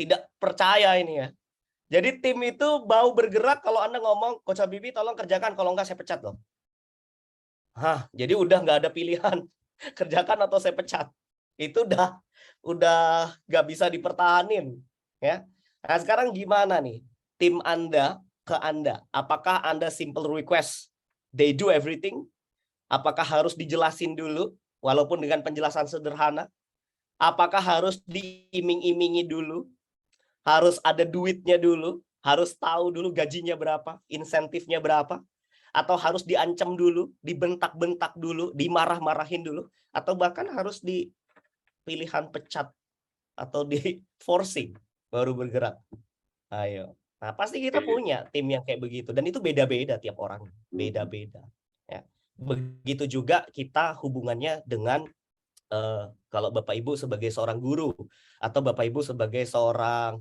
tidak percaya ini ya. Jadi tim itu mau bergerak kalau Anda ngomong, Coach Habibie tolong kerjakan, kalau enggak saya pecat loh. Jadi udah nggak ada pilihan. Kerjakan atau saya pecat. Itu udah nggak bisa dipertahanin. Ya. Nah sekarang gimana nih? Tim Anda ke Anda. Apakah Anda simple request, they do everything? Apakah harus dijelasin dulu, walaupun dengan penjelasan sederhana? Apakah harus diiming-imingi dulu? Harus ada duitnya dulu, harus tahu dulu gajinya berapa, insentifnya berapa, atau harus diancam dulu, dibentak-bentak dulu, dimarah-marahin dulu, atau bahkan harus di pilihan pecat atau di forcing baru bergerak. Ayo. Nah, pasti kita punya tim yang kayak begitu dan itu beda-beda tiap orang, beda-beda. Ya. Begitu juga kita hubungannya dengan kalau Bapak Ibu sebagai seorang guru atau Bapak Ibu sebagai seorang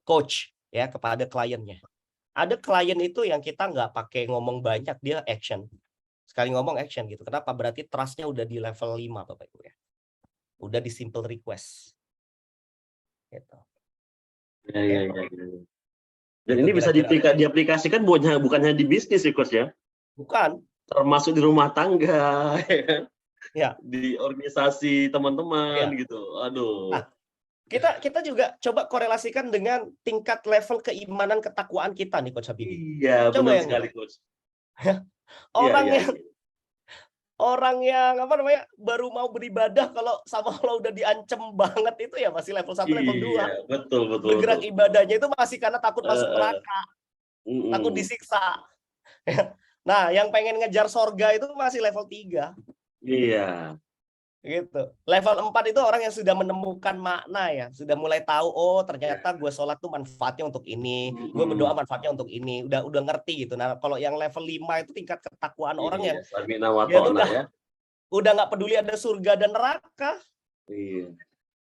coach ya kepada kliennya. Ada klien itu yang kita nggak pakai ngomong banyak, dia action. Sekali ngomong action gitu. Kenapa? Berarti trust-nya udah di level 5 Bapak Ibu ya. Udah di simple request. Gitu. Ya. Dan ini bisa diaplikasikan bukan hanya di bisnis ya Coach ya. Bukan. Termasuk di rumah tangga. Ya. Di organisasi teman-teman gitu. Aduh. Nah, kita juga coba korelasikan dengan tingkat level keimanan ketakwaan kita nih Coach Habibie. Iya, coba benar sekali Coach. Orang yang apa namanya baru mau beribadah kalau sama Allah udah diancem banget itu ya masih level 1 level 2. Betul. Bergerak ibadahnya itu masih karena takut masuk neraka. Takut disiksa. Nah, yang pengen ngejar sorga itu masih level 3. Iya. Gitu. Level 4 itu orang yang sudah menemukan makna ya, sudah mulai tahu oh ternyata gue sholat tuh manfaatnya untuk ini, gue berdoa manfaatnya untuk ini, udah ngerti gitu. Nah, kalau yang level 5 itu tingkat ketakwaan orang yang udah nggak peduli ada surga dan neraka. Iya.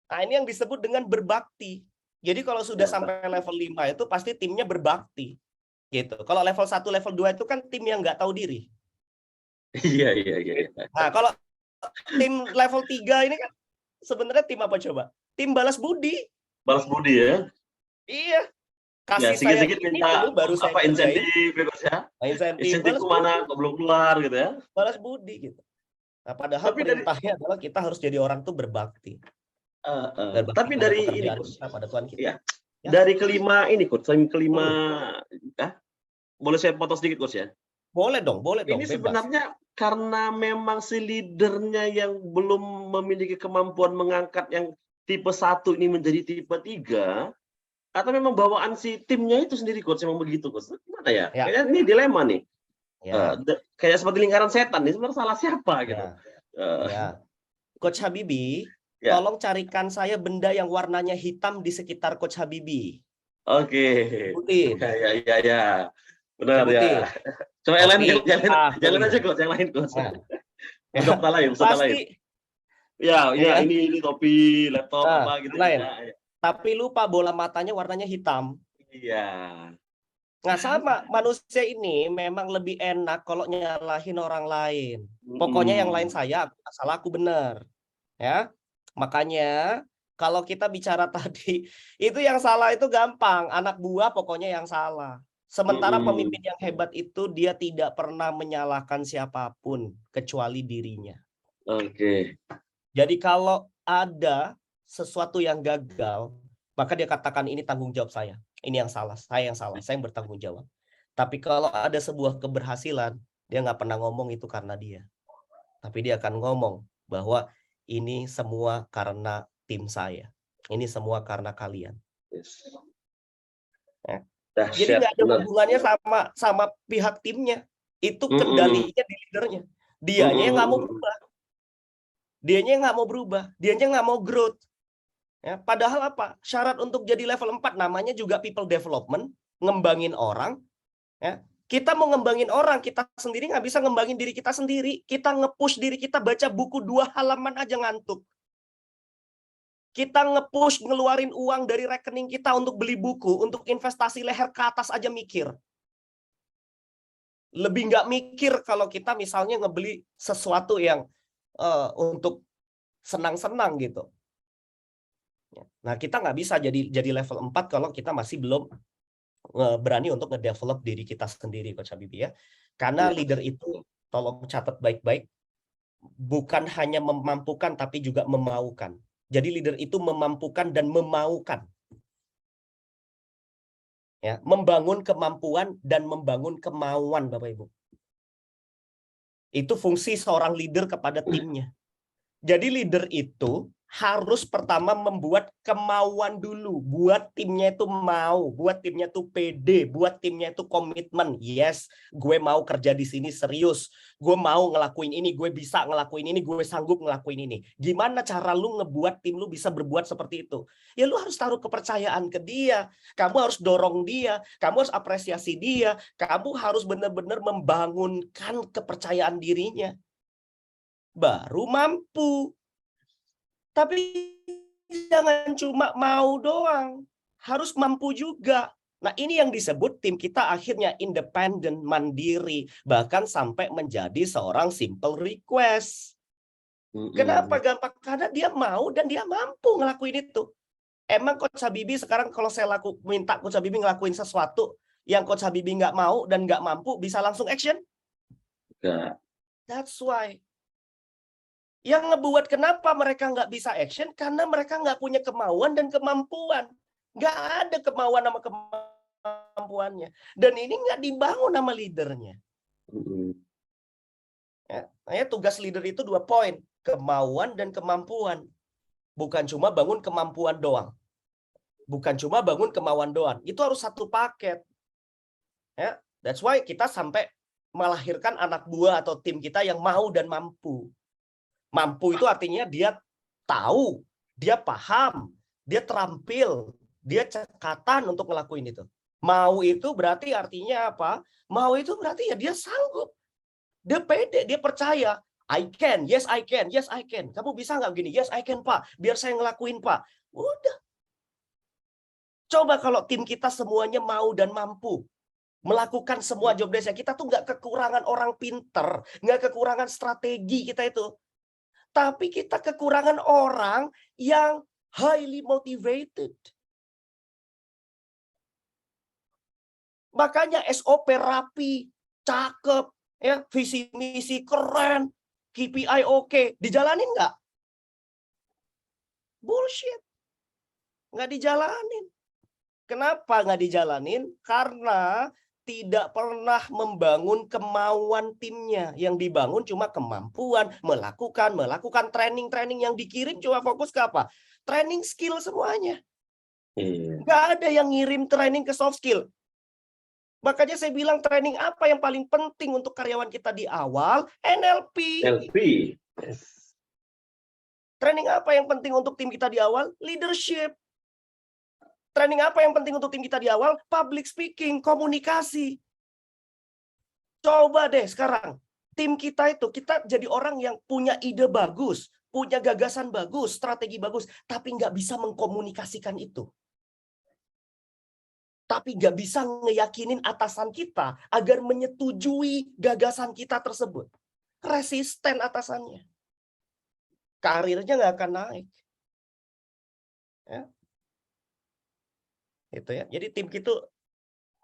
Nah, ini yang disebut dengan berbakti. Jadi kalau sudah sampai level 5 itu pasti timnya berbakti. Gitu. Kalau level 1, level 2 itu kan tim yang nggak tahu diri. Iya. Nah, kalau tim level 3 ini kan sebenarnya tim apa coba? Tim balas budi. Balas budi ya? Iya. Kasih sedikit saya minta ini baru saya insentif ya. Insentif kemana kok belum keluar gitu ya. Balas budi gitu. Nah, padahal perintahnya adalah kita harus jadi orang tuh berbakti. Tapi dari ini kita, pada Tuhan kita. Ya. Dari kelima ini Coach, boleh saya potong sedikit Coach ya? Boleh dong. Ini bebas. sebenarnya karena memang si leadernya yang belum memiliki kemampuan mengangkat yang tipe 1 ini menjadi tipe 3, atau memang bawaan si timnya itu sendiri Coach memang begitu Coach? Gimana ya? Kayaknya ini dilema nih. Ya. Kayak seperti lingkaran setan nih, sebenarnya salah siapa gitu. Coach Habibie, tolong carikan saya benda yang warnanya hitam di sekitar Coach Habibie. Oke. Ya. Benar ya. Coba yang lain, jangan aja Coach, yang lain Coach. Peserta lain. Ya, ini topi, laptop apa gitu. Lain. Tapi lupa bola matanya warnanya hitam. Iya. Nah, sama manusia ini memang lebih enak kalau nyalahin orang lain. Pokoknya yang lain saya, aku nggak salah, aku benar. Ya. Makanya kalau kita bicara tadi, itu yang salah itu gampang, anak buah pokoknya yang salah. Sementara pemimpin yang hebat itu dia tidak pernah menyalahkan siapapun kecuali dirinya. Oke. Jadi kalau ada sesuatu yang gagal, maka dia katakan ini tanggung jawab saya. Ini yang salah, saya yang bertanggung jawab. Tapi kalau ada sebuah keberhasilan, dia nggak pernah ngomong itu karena dia. Tapi dia akan ngomong bahwa ini semua karena tim saya. Ini semua karena kalian. Yes. Ya. Dahsyat, Jadi nggak ada benar. hubungannya sama pihak timnya. Itu kendalinya di leadernya. Dianya yang nggak mau berubah. Dianya yang nggak mau berubah. Dianya nggak mau growth. Ya, padahal apa? Syarat untuk jadi level 4 namanya juga people development, ngembangin orang. Ya. Kita mau ngembangin orang, kita sendiri nggak bisa ngembangin diri kita sendiri. Kita nge-push diri kita baca buku 2 halaman aja ngantuk. Kita nge-push ngeluarin uang dari rekening kita untuk beli buku, untuk investasi leher ke atas aja mikir. Lebih nggak mikir kalau kita misalnya ngebeli sesuatu yang untuk senang-senang gitu. Nah, kita nggak bisa jadi level 4 kalau kita masih belum berani untuk nge-develop diri kita sendiri, Coach Habibie ya. Karena leader itu, tolong catat baik-baik, bukan hanya memampukan tapi juga memaukan. Jadi leader itu memampukan dan memaukan. Ya, membangun kemampuan dan membangun kemauan, Bapak Ibu. Itu fungsi seorang leader kepada timnya. Jadi leader itu harus pertama membuat kemauan dulu, buat timnya itu mau, buat timnya itu pede, buat timnya itu komitmen. Yes, gue mau kerja di sini serius, gue mau ngelakuin ini, gue bisa ngelakuin ini, gue sanggup ngelakuin ini. Gimana cara lu ngebuat tim lu bisa berbuat seperti itu? Ya lu harus taruh kepercayaan ke dia, kamu harus dorong dia, kamu harus apresiasi dia, kamu harus benar-benar membangunkan kepercayaan dirinya. Baru mampu. Tapi jangan cuma mau doang, harus mampu juga. Nah, ini yang disebut tim kita akhirnya independen, mandiri, bahkan sampai menjadi seorang simple request. Kenapa gampang? Karena dia mau dan dia mampu ngelakuin itu. Emang Coach Habibie sekarang kalau saya minta Coach Habibie ngelakuin sesuatu yang Coach Habibie nggak mau dan nggak mampu, bisa langsung action? Enggak. That's why. Yang ngebuat kenapa mereka nggak bisa action, karena mereka nggak punya kemauan dan kemampuan. Nggak ada kemauan sama kemampuannya. Dan ini nggak dibangun sama leadernya. Ya, tugas leader itu 2 poin. Kemauan dan kemampuan. Bukan cuma bangun kemampuan doang. Bukan cuma bangun kemauan doang. Itu harus satu paket. Ya, that's why kita sampai melahirkan anak buah atau tim kita yang mau dan mampu. Mampu itu artinya dia tahu, dia paham, dia terampil, dia cekatan untuk ngelakuin itu. Mau itu berarti artinya apa? Mau itu berarti ya dia sanggup. Dia pede, dia percaya. I can, yes I can, yes I can. Kamu bisa nggak begini? Yes I can, Pak. Biar saya ngelakuin, Pak. Udah. Coba kalau tim kita semuanya mau dan mampu melakukan semua job desk. Kita tuh nggak kekurangan orang pinter, nggak kekurangan strategi kita itu. Tapi kita kekurangan orang yang highly motivated. Makanya SOP rapi, cakep, ya, visi misi keren, KPI oke, dijalanin nggak? Bullshit. Nggak dijalanin. Kenapa nggak dijalanin? Karena tidak pernah membangun kemauan timnya. Yang dibangun cuma kemampuan, melakukan training-training yang dikirim cuma fokus ke apa? Training skill semuanya. Nggak ada yang ngirim training ke soft skill. Makanya saya bilang training apa yang paling penting untuk karyawan kita di awal? NLP. Training apa yang penting untuk tim kita di awal? Leadership. Training apa yang penting untuk tim kita di awal? Public speaking, komunikasi. Coba deh sekarang, tim kita itu, kita jadi orang yang punya ide bagus, punya gagasan bagus, strategi bagus, tapi nggak bisa mengkomunikasikan itu. tapi nggak bisa ngeyakinin atasan kita agar menyetujui gagasan kita tersebut. Resisten atasannya. Karirnya nggak akan naik. Ya. Gitu ya. Jadi tim kita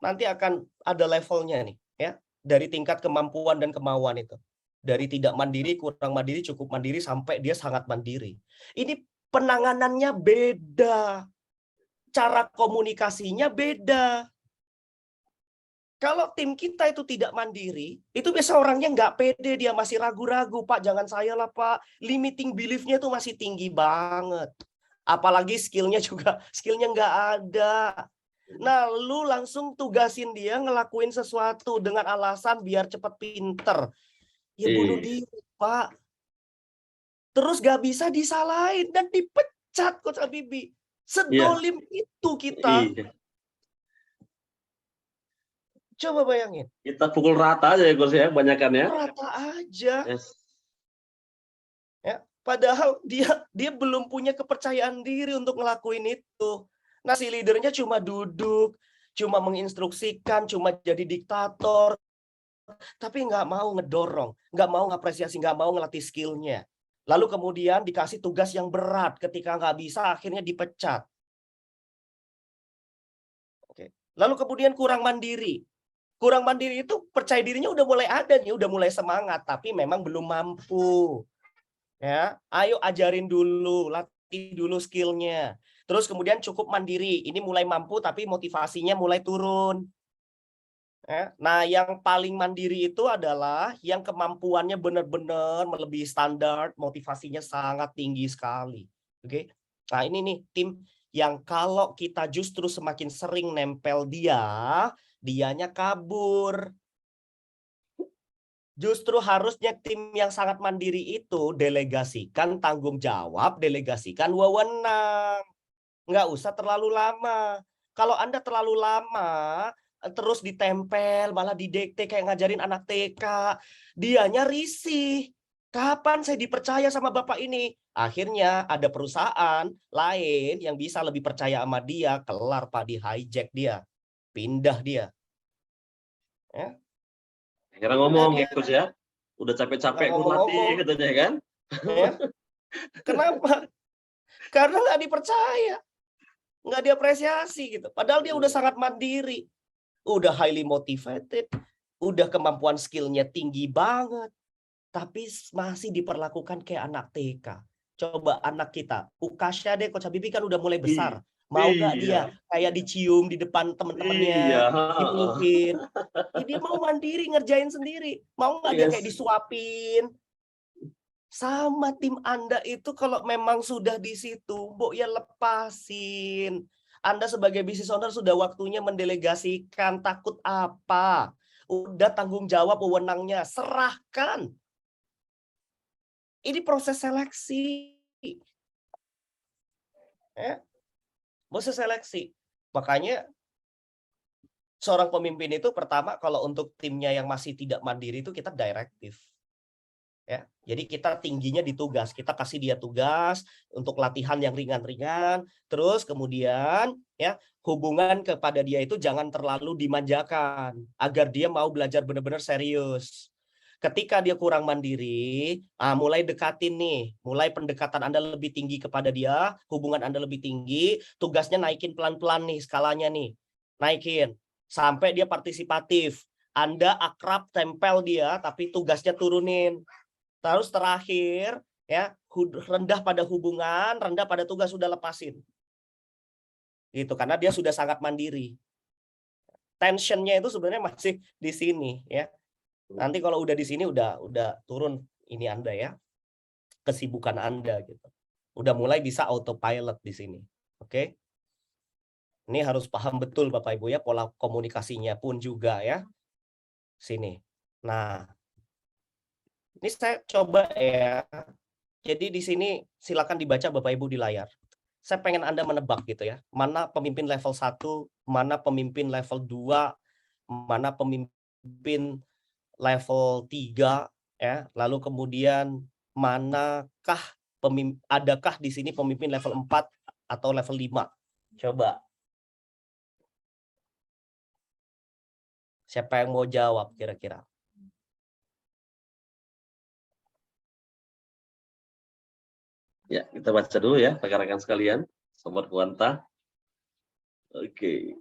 nanti akan ada levelnya nih, ya. Dari tingkat kemampuan dan kemauan itu. Dari tidak mandiri, kurang mandiri, cukup mandiri, sampai dia sangat mandiri. Ini penanganannya beda. Cara komunikasinya beda. Kalau tim kita itu tidak mandiri, itu biasa orangnya nggak pede, dia masih ragu-ragu, Pak, jangan saya lah, Pak. Limiting belief-nya itu masih tinggi banget. Apalagi skillnya nggak ada. Nah, lu langsung tugasin dia ngelakuin sesuatu dengan alasan biar cepet pinter. Ya bunuh diri, Pak. Terus gak bisa disalahin dan dipecat, Coach Habibie. Sedolim itu kita. Coba bayangin. Kita pukul rata aja ya, Coach ya, kebanyakan ya. Rata aja. Yes. Ya, padahal dia belum punya kepercayaan diri untuk ngelakuin itu. Nah, si leadernya cuma duduk, cuma menginstruksikan, cuma jadi diktator, tapi nggak mau ngedorong, nggak mau ngapresiasi, nggak mau ngelatih skillnya. Lalu kemudian dikasih tugas yang berat, ketika nggak bisa akhirnya dipecat. Oke. Lalu kemudian kurang mandiri. Kurang mandiri itu percaya dirinya udah mulai ada nih, udah mulai semangat, tapi memang belum mampu. Ya, ayo ajarin dulu, latih dulu skillnya. Terus kemudian cukup mandiri, ini mulai mampu tapi motivasinya mulai turun. Ya, nah, yang paling mandiri itu adalah yang kemampuannya benar-benar melebihi standar, motivasinya sangat tinggi sekali. Oke. Nah, ini nih tim yang kalau kita justru semakin sering nempel dianya kabur. Justru harusnya tim yang sangat mandiri itu delegasikan tanggung jawab, delegasikan wewenang. Nggak usah terlalu lama. Kalau Anda terlalu lama, terus ditempel, malah didikte kayak ngajarin anak TK, dianya risih. Kapan saya dipercaya sama Bapak ini? Akhirnya ada perusahaan lain yang bisa lebih percaya sama dia, kelar Pak, di hijack dia. Pindah dia. Ya. Akhirnya ngomong ya, Coach ya. Udah capek-capek gue latih katanya kan. Ya. Kenapa? Karena nggak dipercaya. Nggak diapresiasi gitu. Padahal dia udah sangat mandiri. Udah highly motivated. Udah kemampuan skillnya tinggi banget. Tapi masih diperlakukan kayak anak TK. Coba anak kita. Ukasha deh, Coach Habibie kan udah mulai besar. Mau nggak dia kayak dicium di depan temen-temennya, dipelukin. Dia mau mandiri ngerjain sendiri. Mau nggak dia kayak disuapin. Sama tim Anda itu kalau memang sudah di situ, Mbok ya lepasin. Anda sebagai business owner sudah waktunya mendelegasikan, takut apa? Udah tanggung jawab wewenangnya, serahkan. Ini proses seleksi. Proses seleksi. Makanya seorang pemimpin itu pertama kalau untuk timnya yang masih tidak mandiri itu kita direktif. Ya, jadi kita tingginya di tugas, kita kasih dia tugas untuk latihan yang ringan-ringan, terus kemudian ya hubungan kepada dia itu jangan terlalu dimanjakan, agar dia mau belajar benar-benar serius. Ketika dia kurang mandiri, mulai dekatin nih, mulai pendekatan Anda lebih tinggi kepada dia, hubungan Anda lebih tinggi, tugasnya naikin pelan-pelan nih skalanya nih, naikin sampai dia partisipatif. Anda akrab, tempel dia, tapi tugasnya turunin. Terus terakhir, ya rendah pada hubungan, rendah pada tugas, sudah lepasin. Gitu, karena dia sudah sangat mandiri. Tensionnya itu sebenarnya masih di sini, ya. Nanti kalau udah di sini udah turun ini Anda ya, kesibukan Anda gitu. Udah mulai bisa autopilot di sini. Oke? Ini harus paham betul Bapak Ibu ya, pola komunikasinya pun juga ya. Sini. Nah, ini saya coba ya. Jadi di sini silakan dibaca Bapak Ibu di layar. Saya pengen Anda menebak gitu ya. Mana pemimpin level 1, mana pemimpin level 2, mana pemimpin level 3 ya. Lalu kemudian manakah adakah di sini pemimpin level 4 atau level 5? Coba. Siapa yang mau jawab kira-kira? Ya, kita baca dulu ya, rekan-rekan sekalian, Sobat Kuanta. Oke.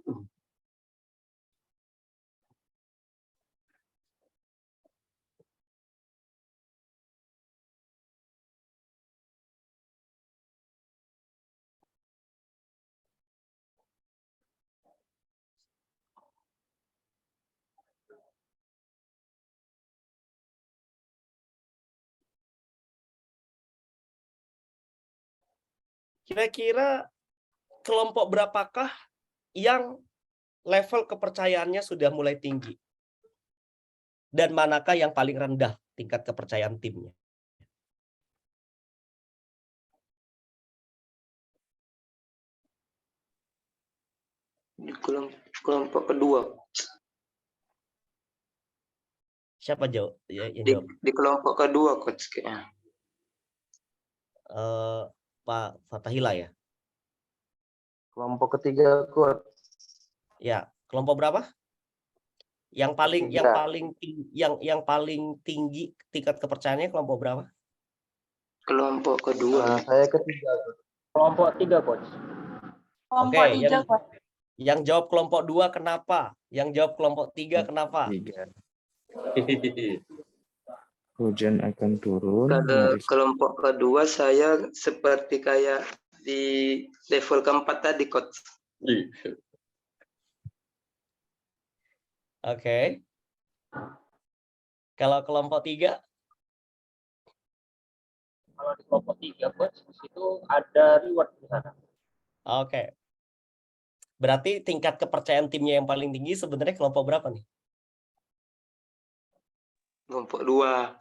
Kira-kira kelompok berapakah yang level kepercayaannya sudah mulai tinggi? Dan manakah yang paling rendah tingkat kepercayaan timnya? Di kelompok kedua. Siapa jawab? Yang Di, jawab? di kelompok kedua, Coach. Kayaknya. Pak Fatahila ya? Kelompok ketiga, Coach. Ya, kelompok berapa? Yang paling tinggi tingkat kepercayaannya kelompok berapa? Kelompok kedua. Saya ketiga, Coach. Kelompok 3, Coach. Oke, yang jawab kelompok 2 kenapa? Yang jawab kelompok 3 kenapa? 3. Hujan akan turun. Kalau kelompok kedua saya seperti kayak di level keempat tadi, Coach. Oke. Kalau kelompok 3? Kalau di kelompok 3, Coach, di situ ada reward di sana. Oke. Berarti tingkat kepercayaan timnya yang paling tinggi sebenarnya kelompok berapa nih? Kelompok 2.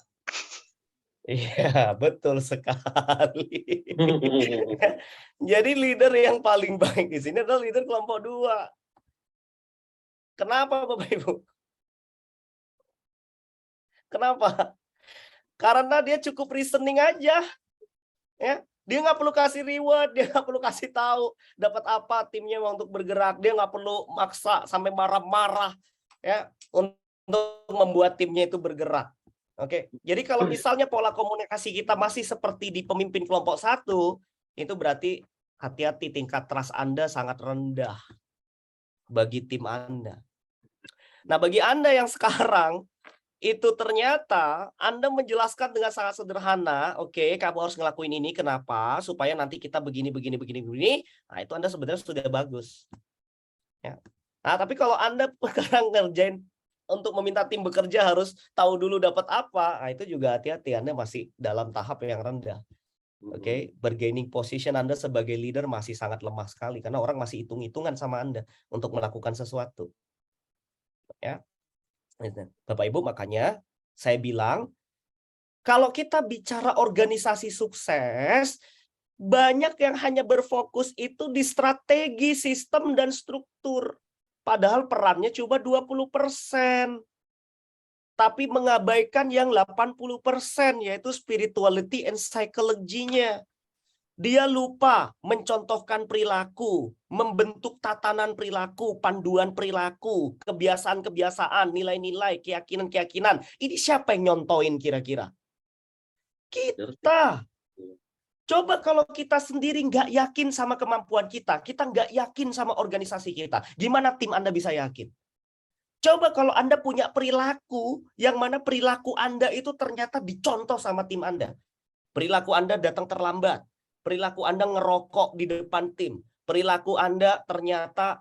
Iya, betul sekali. Jadi leader yang paling baik di sini adalah leader kelompok 2. Kenapa Bapak Ibu? Kenapa? Karena dia cukup reasoning aja. Ya, dia nggak perlu kasih reward, dia nggak perlu kasih tahu dapat apa timnya untuk bergerak. Dia nggak perlu maksa sampai marah-marah ya untuk membuat timnya itu bergerak. Oke, jadi kalau misalnya pola komunikasi kita masih seperti di pemimpin kelompok 1, itu berarti hati-hati, tingkat trust Anda sangat rendah bagi tim Anda. Nah, bagi Anda yang sekarang itu ternyata Anda menjelaskan dengan sangat sederhana, oke, kamu harus ngelakuin ini, kenapa? Supaya nanti kita begini. Nah, itu Anda sebenarnya sudah bagus. Ya. Nah, tapi kalau Anda sekarang ngerjain untuk meminta tim bekerja harus tahu dulu dapat apa, nah itu juga hati-hati, Anda masih dalam tahap yang rendah. Oke, bargaining position Anda sebagai leader masih sangat lemah sekali karena orang masih hitung-hitungan sama Anda untuk melakukan sesuatu. Ya. Bapak Ibu, makanya saya bilang kalau kita bicara organisasi sukses, banyak yang hanya berfokus itu di strategi, sistem, dan struktur. Padahal perannya cuma 20%. Tapi mengabaikan yang 80%, yaitu spirituality and psychology-nya. Dia lupa mencontohkan perilaku, membentuk tatanan perilaku, panduan perilaku, kebiasaan-kebiasaan, nilai-nilai, keyakinan-keyakinan. Ini siapa yang nyontoin kira-kira? Kita. Coba kalau kita sendiri nggak yakin sama kemampuan kita nggak yakin sama organisasi kita, gimana tim Anda bisa yakin? Coba kalau Anda punya perilaku, yang mana perilaku Anda itu ternyata dicontoh sama tim Anda. Perilaku Anda datang terlambat. Perilaku Anda ngerokok di depan tim. Perilaku Anda ternyata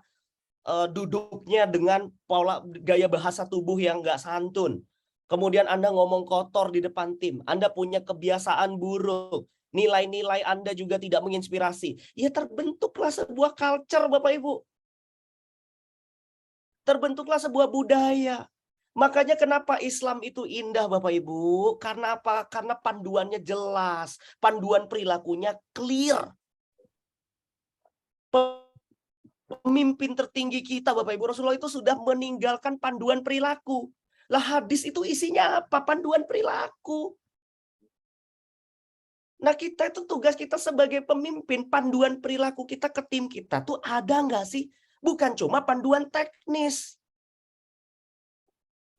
duduknya dengan pola gaya bahasa tubuh yang nggak santun. Kemudian Anda ngomong kotor di depan tim. Anda punya kebiasaan buruk. Nilai-nilai Anda juga tidak menginspirasi. Ya terbentuklah sebuah culture, Bapak Ibu. Terbentuklah sebuah budaya. Makanya kenapa Islam itu indah Bapak Ibu? Karena apa? Karena panduannya jelas. Panduan perilakunya clear. Pemimpin tertinggi kita Bapak Ibu, Rasulullah itu sudah meninggalkan panduan perilaku. Lah hadis itu isinya apa? Panduan perilaku. Nah kita itu tugas kita sebagai pemimpin, panduan perilaku kita ke tim kita tuh ada nggak sih? Bukan cuma panduan teknis.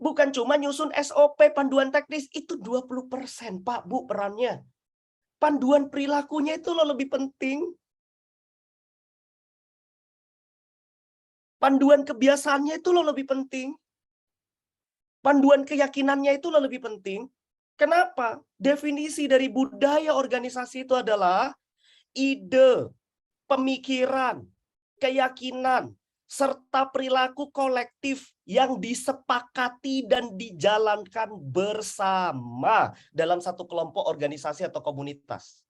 Bukan cuma nyusun SOP, panduan teknis, itu 20%, Pak, Bu, perannya. Panduan perilakunya itu loh lebih penting. Panduan kebiasaannya itu loh lebih penting. Panduan keyakinannya itu loh lebih penting. Kenapa? Definisi dari budaya organisasi itu adalah ide, pemikiran, keyakinan, serta perilaku kolektif yang disepakati dan dijalankan bersama dalam satu kelompok organisasi atau komunitas.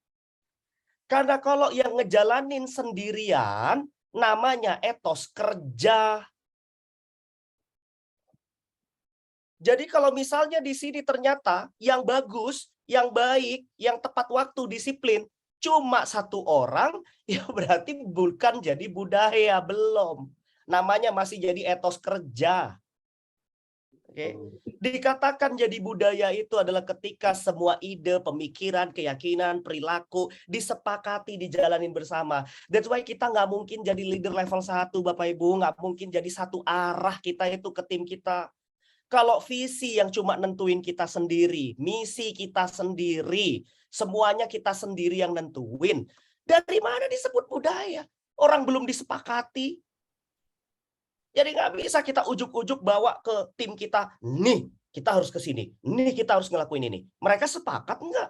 Karena kalau yang ngejalanin sendirian, namanya etos kerja. Jadi kalau misalnya di sini ternyata yang bagus, yang baik, yang tepat waktu, disiplin, cuma satu orang, ya berarti bukan jadi budaya, belum. Namanya masih jadi etos kerja. Oke. Dikatakan jadi budaya itu adalah ketika semua ide, pemikiran, keyakinan, perilaku disepakati, dijalanin bersama. That's why kita nggak mungkin jadi leader level 1, Bapak Ibu. Nggak mungkin jadi satu arah kita itu ke tim kita. Kalau visi yang cuma nentuin kita sendiri, misi kita sendiri, semuanya kita sendiri yang nentuin. Dari mana disebut budaya? Orang belum disepakati. Jadi nggak bisa kita ujuk-ujuk bawa ke tim kita, nih kita harus ke sini, nih kita harus ngelakuin ini. Mereka sepakat nggak?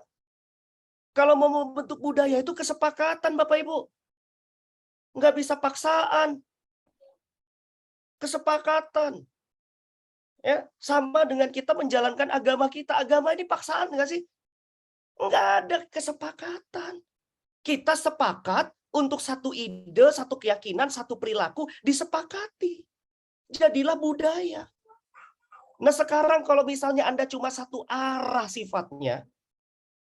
Kalau mau membentuk budaya itu kesepakatan, Bapak Ibu. Nggak bisa paksaan. Kesepakatan. Ya, sama dengan kita menjalankan agama kita. Agama ini paksaan nggak sih? Nggak ada kesepakatan. Kita sepakat untuk satu ide, satu keyakinan, satu perilaku disepakati. Jadilah budaya. Nah sekarang kalau misalnya Anda cuma satu arah sifatnya,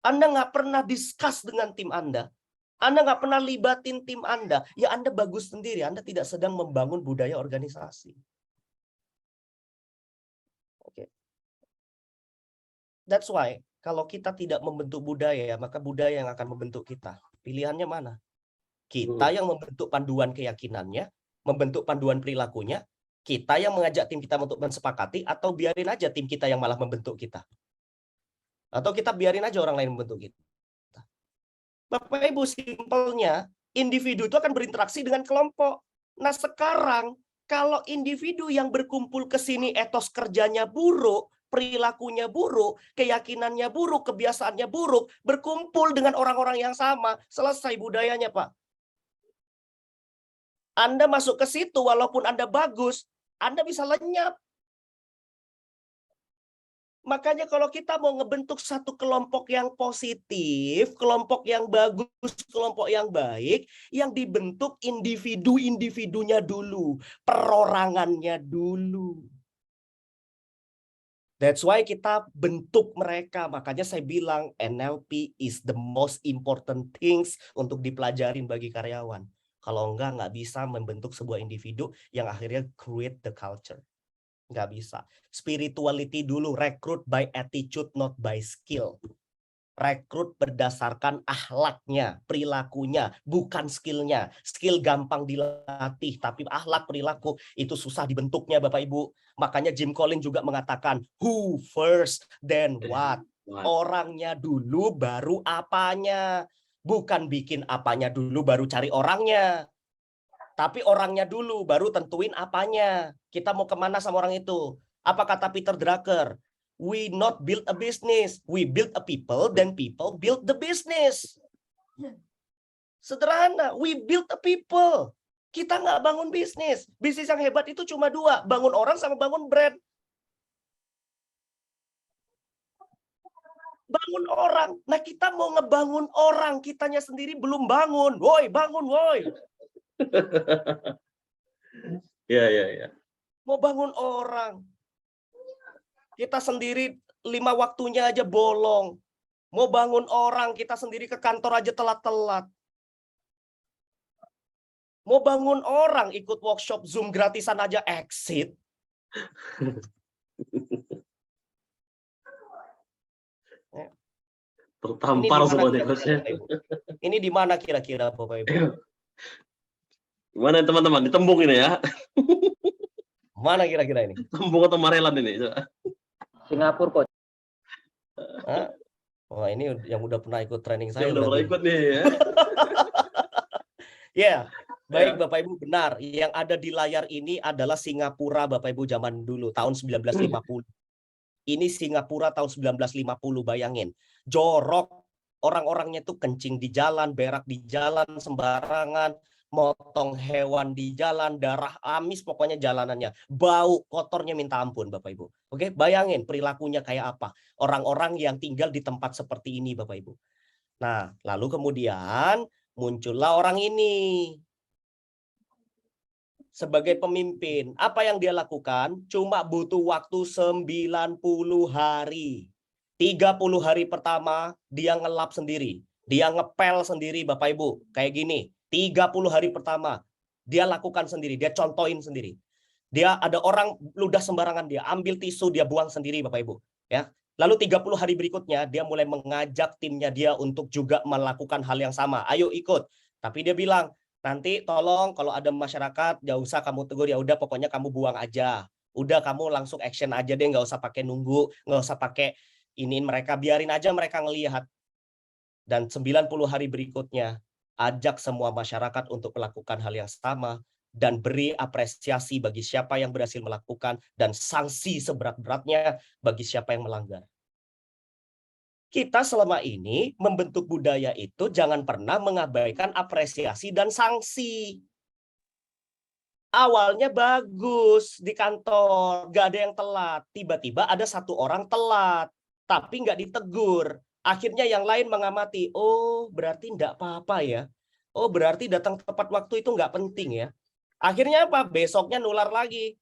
Anda nggak pernah discuss dengan tim Anda nggak pernah libatin tim Anda, ya Anda bagus sendiri, Anda tidak sedang membangun budaya organisasi. Oke. That's why, kalau kita tidak membentuk budaya, maka budaya yang akan membentuk kita. Pilihannya mana? Kita yang membentuk panduan keyakinannya, membentuk panduan perilakunya, kita yang mengajak tim kita untuk mensepakati, atau biarin aja tim kita yang malah membentuk kita. Atau kita biarin aja orang lain membentuk kita. Bapak Ibu, simpelnya, individu itu akan berinteraksi dengan kelompok. Nah sekarang, kalau individu yang berkumpul ke sini etos kerjanya buruk, perilakunya buruk, keyakinannya buruk, kebiasaannya buruk, berkumpul dengan orang-orang yang sama, selesai budayanya, Pak. Anda masuk ke situ, walaupun Anda bagus, Anda bisa lenyap. Makanya kalau kita mau ngebentuk satu kelompok yang positif, kelompok yang bagus, kelompok yang baik, yang dibentuk individu-individunya dulu, perorangannya dulu. That's why kita bentuk mereka. Makanya saya bilang NLP is the most important things untuk dipelajarin bagi karyawan. Kalau nggak bisa membentuk sebuah individu yang akhirnya create the culture. Nggak bisa. Spirituality dulu, rekrut by attitude, not by skill. Rekrut berdasarkan akhlaknya, perilakunya, bukan skillnya. Skill gampang dilatih, tapi akhlak, perilaku itu susah dibentuknya, Bapak Ibu. Makanya Jim Collins juga mengatakan, who first, then what. Orangnya dulu, baru apanya. Bukan bikin apanya dulu, baru cari orangnya. Tapi orangnya dulu, baru tentuin apanya. Kita mau kemana sama orang itu. Apa kata Peter Drucker? We not build a business. We build a people, then people build the business. Sederhana, we build a people. Kita nggak bangun bisnis. Bisnis yang hebat itu cuma dua. Bangun orang sama bangun brand. Bangun orang. Nah kita mau ngebangun orang. Kitanya sendiri belum bangun. Woi, bangun, woi. Ya. Mau bangun orang. Kita sendiri 5 waktunya aja bolong. Mau bangun orang, kita sendiri ke kantor aja telat-telat. Mau bangun orang, ikut workshop Zoom gratisan aja exit. Tertampar semuanya. Ini di mana kira-kira Bapak Ibu? Gimana teman-teman? Ditembung ini ya. Mana kira-kira ini? Tembung atau Marelan ini? Singapura, Coach. Hah? Wah, ini yang udah pernah ikut training saya. Yang udah pernah ikut nih ya. Ya, baik Bapak Ibu, benar. Yang ada di layar ini adalah Singapura Bapak Ibu zaman dulu, tahun 1950. Ini Singapura tahun 1950, bayangin. Jorok, orang-orangnya tuh kencing di jalan, berak di jalan sembarangan, motong hewan di jalan, darah amis pokoknya jalanannya. Bau kotornya minta ampun Bapak Ibu. Oke, bayangin perilakunya kayak apa. Orang-orang yang tinggal di tempat seperti ini Bapak Ibu. Nah, lalu kemudian muncullah orang ini. Sebagai pemimpin, apa yang dia lakukan? Cuma butuh waktu 90 hari. 30 hari pertama dia ngelap sendiri. Dia ngepel sendiri Bapak Ibu. Kayak gini. 30 hari pertama dia lakukan sendiri, dia contohin sendiri. Dia ada orang ludah sembarangan, dia ambil tisu, dia buang sendiri Bapak Ibu, ya. Lalu 30 hari berikutnya dia mulai mengajak timnya dia untuk juga melakukan hal yang sama. Ayo ikut. Tapi dia bilang, nanti tolong kalau ada masyarakat nggak usah kamu tegur, ya udah pokoknya kamu buang aja. Udah kamu langsung action aja deh, nggak usah pakai nunggu, nggak usah pakai ini, mereka biarin aja mereka ngelihat. Dan 90 hari berikutnya ajak semua masyarakat untuk melakukan hal yang sama dan beri apresiasi bagi siapa yang berhasil melakukan dan sanksi seberat-beratnya bagi siapa yang melanggar. Kita selama ini membentuk budaya itu jangan pernah mengabaikan apresiasi dan sanksi. Awalnya bagus di kantor, gak ada yang telat. Tiba-tiba ada satu orang telat, tapi nggak ditegur. Akhirnya yang lain mengamati, oh berarti enggak apa-apa ya. Oh berarti datang tepat waktu itu nggak penting ya. Akhirnya apa? Besoknya nular lagi.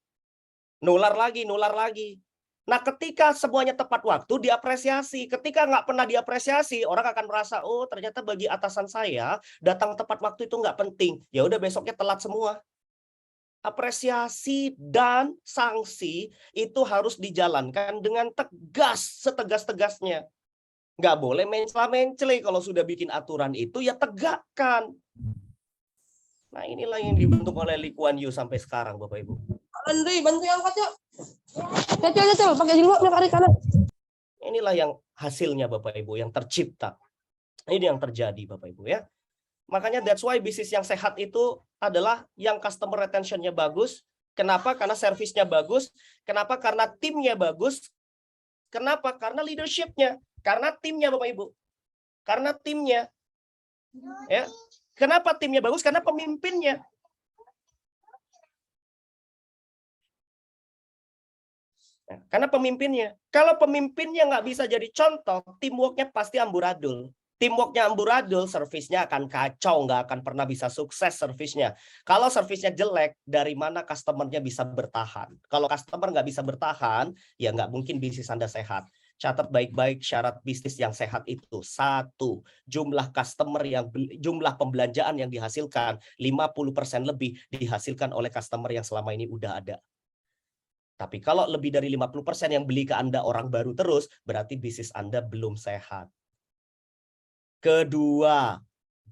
Nular lagi, nular lagi. Nah ketika semuanya tepat waktu diapresiasi. Ketika nggak pernah diapresiasi, orang akan merasa, oh ternyata bagi atasan saya datang tepat waktu itu nggak penting. Ya udah besoknya telat semua. Apresiasi dan sanksi itu harus dijalankan dengan tegas, setegas-tegasnya. Nggak boleh mencela-mencela. Kalau sudah bikin aturan itu ya tegakkan. Nah inilah yang dibentuk oleh Lee Kuan Yew sampai sekarang Bapak Ibu. Andri, bantu angkat yuk. Cecil, pakai jilbabnya kari kanan. Inilah yang hasilnya Bapak Ibu, yang tercipta. Ini yang terjadi Bapak Ibu ya. Makanya that's why bisnis yang sehat itu adalah yang customer retention-nya bagus. Kenapa? Karena servisnya bagus. Kenapa? Karena timnya bagus. Kenapa? Karena leadership-nya. Karena timnya Bapak Ibu. Karena timnya. Ya. Kenapa timnya bagus? Karena pemimpinnya. Nah, karena pemimpinnya. Kalau pemimpinnya nggak bisa jadi contoh, teamwork-nya pasti amburadul. Teamwork-nya amburadul, servisnya akan kacau, nggak akan pernah bisa sukses servisnya. Kalau servisnya jelek, dari mana customer-nya bisa bertahan? Kalau customer nggak bisa bertahan, ya nggak mungkin bisnis Anda sehat. Catat baik-baik syarat bisnis yang sehat itu. 1, jumlah customer jumlah pembelanjaan yang dihasilkan 50% lebih dihasilkan oleh customer yang selama ini udah ada. Tapi kalau lebih dari 50% yang beli ke Anda orang baru terus, berarti bisnis Anda belum sehat. Kedua,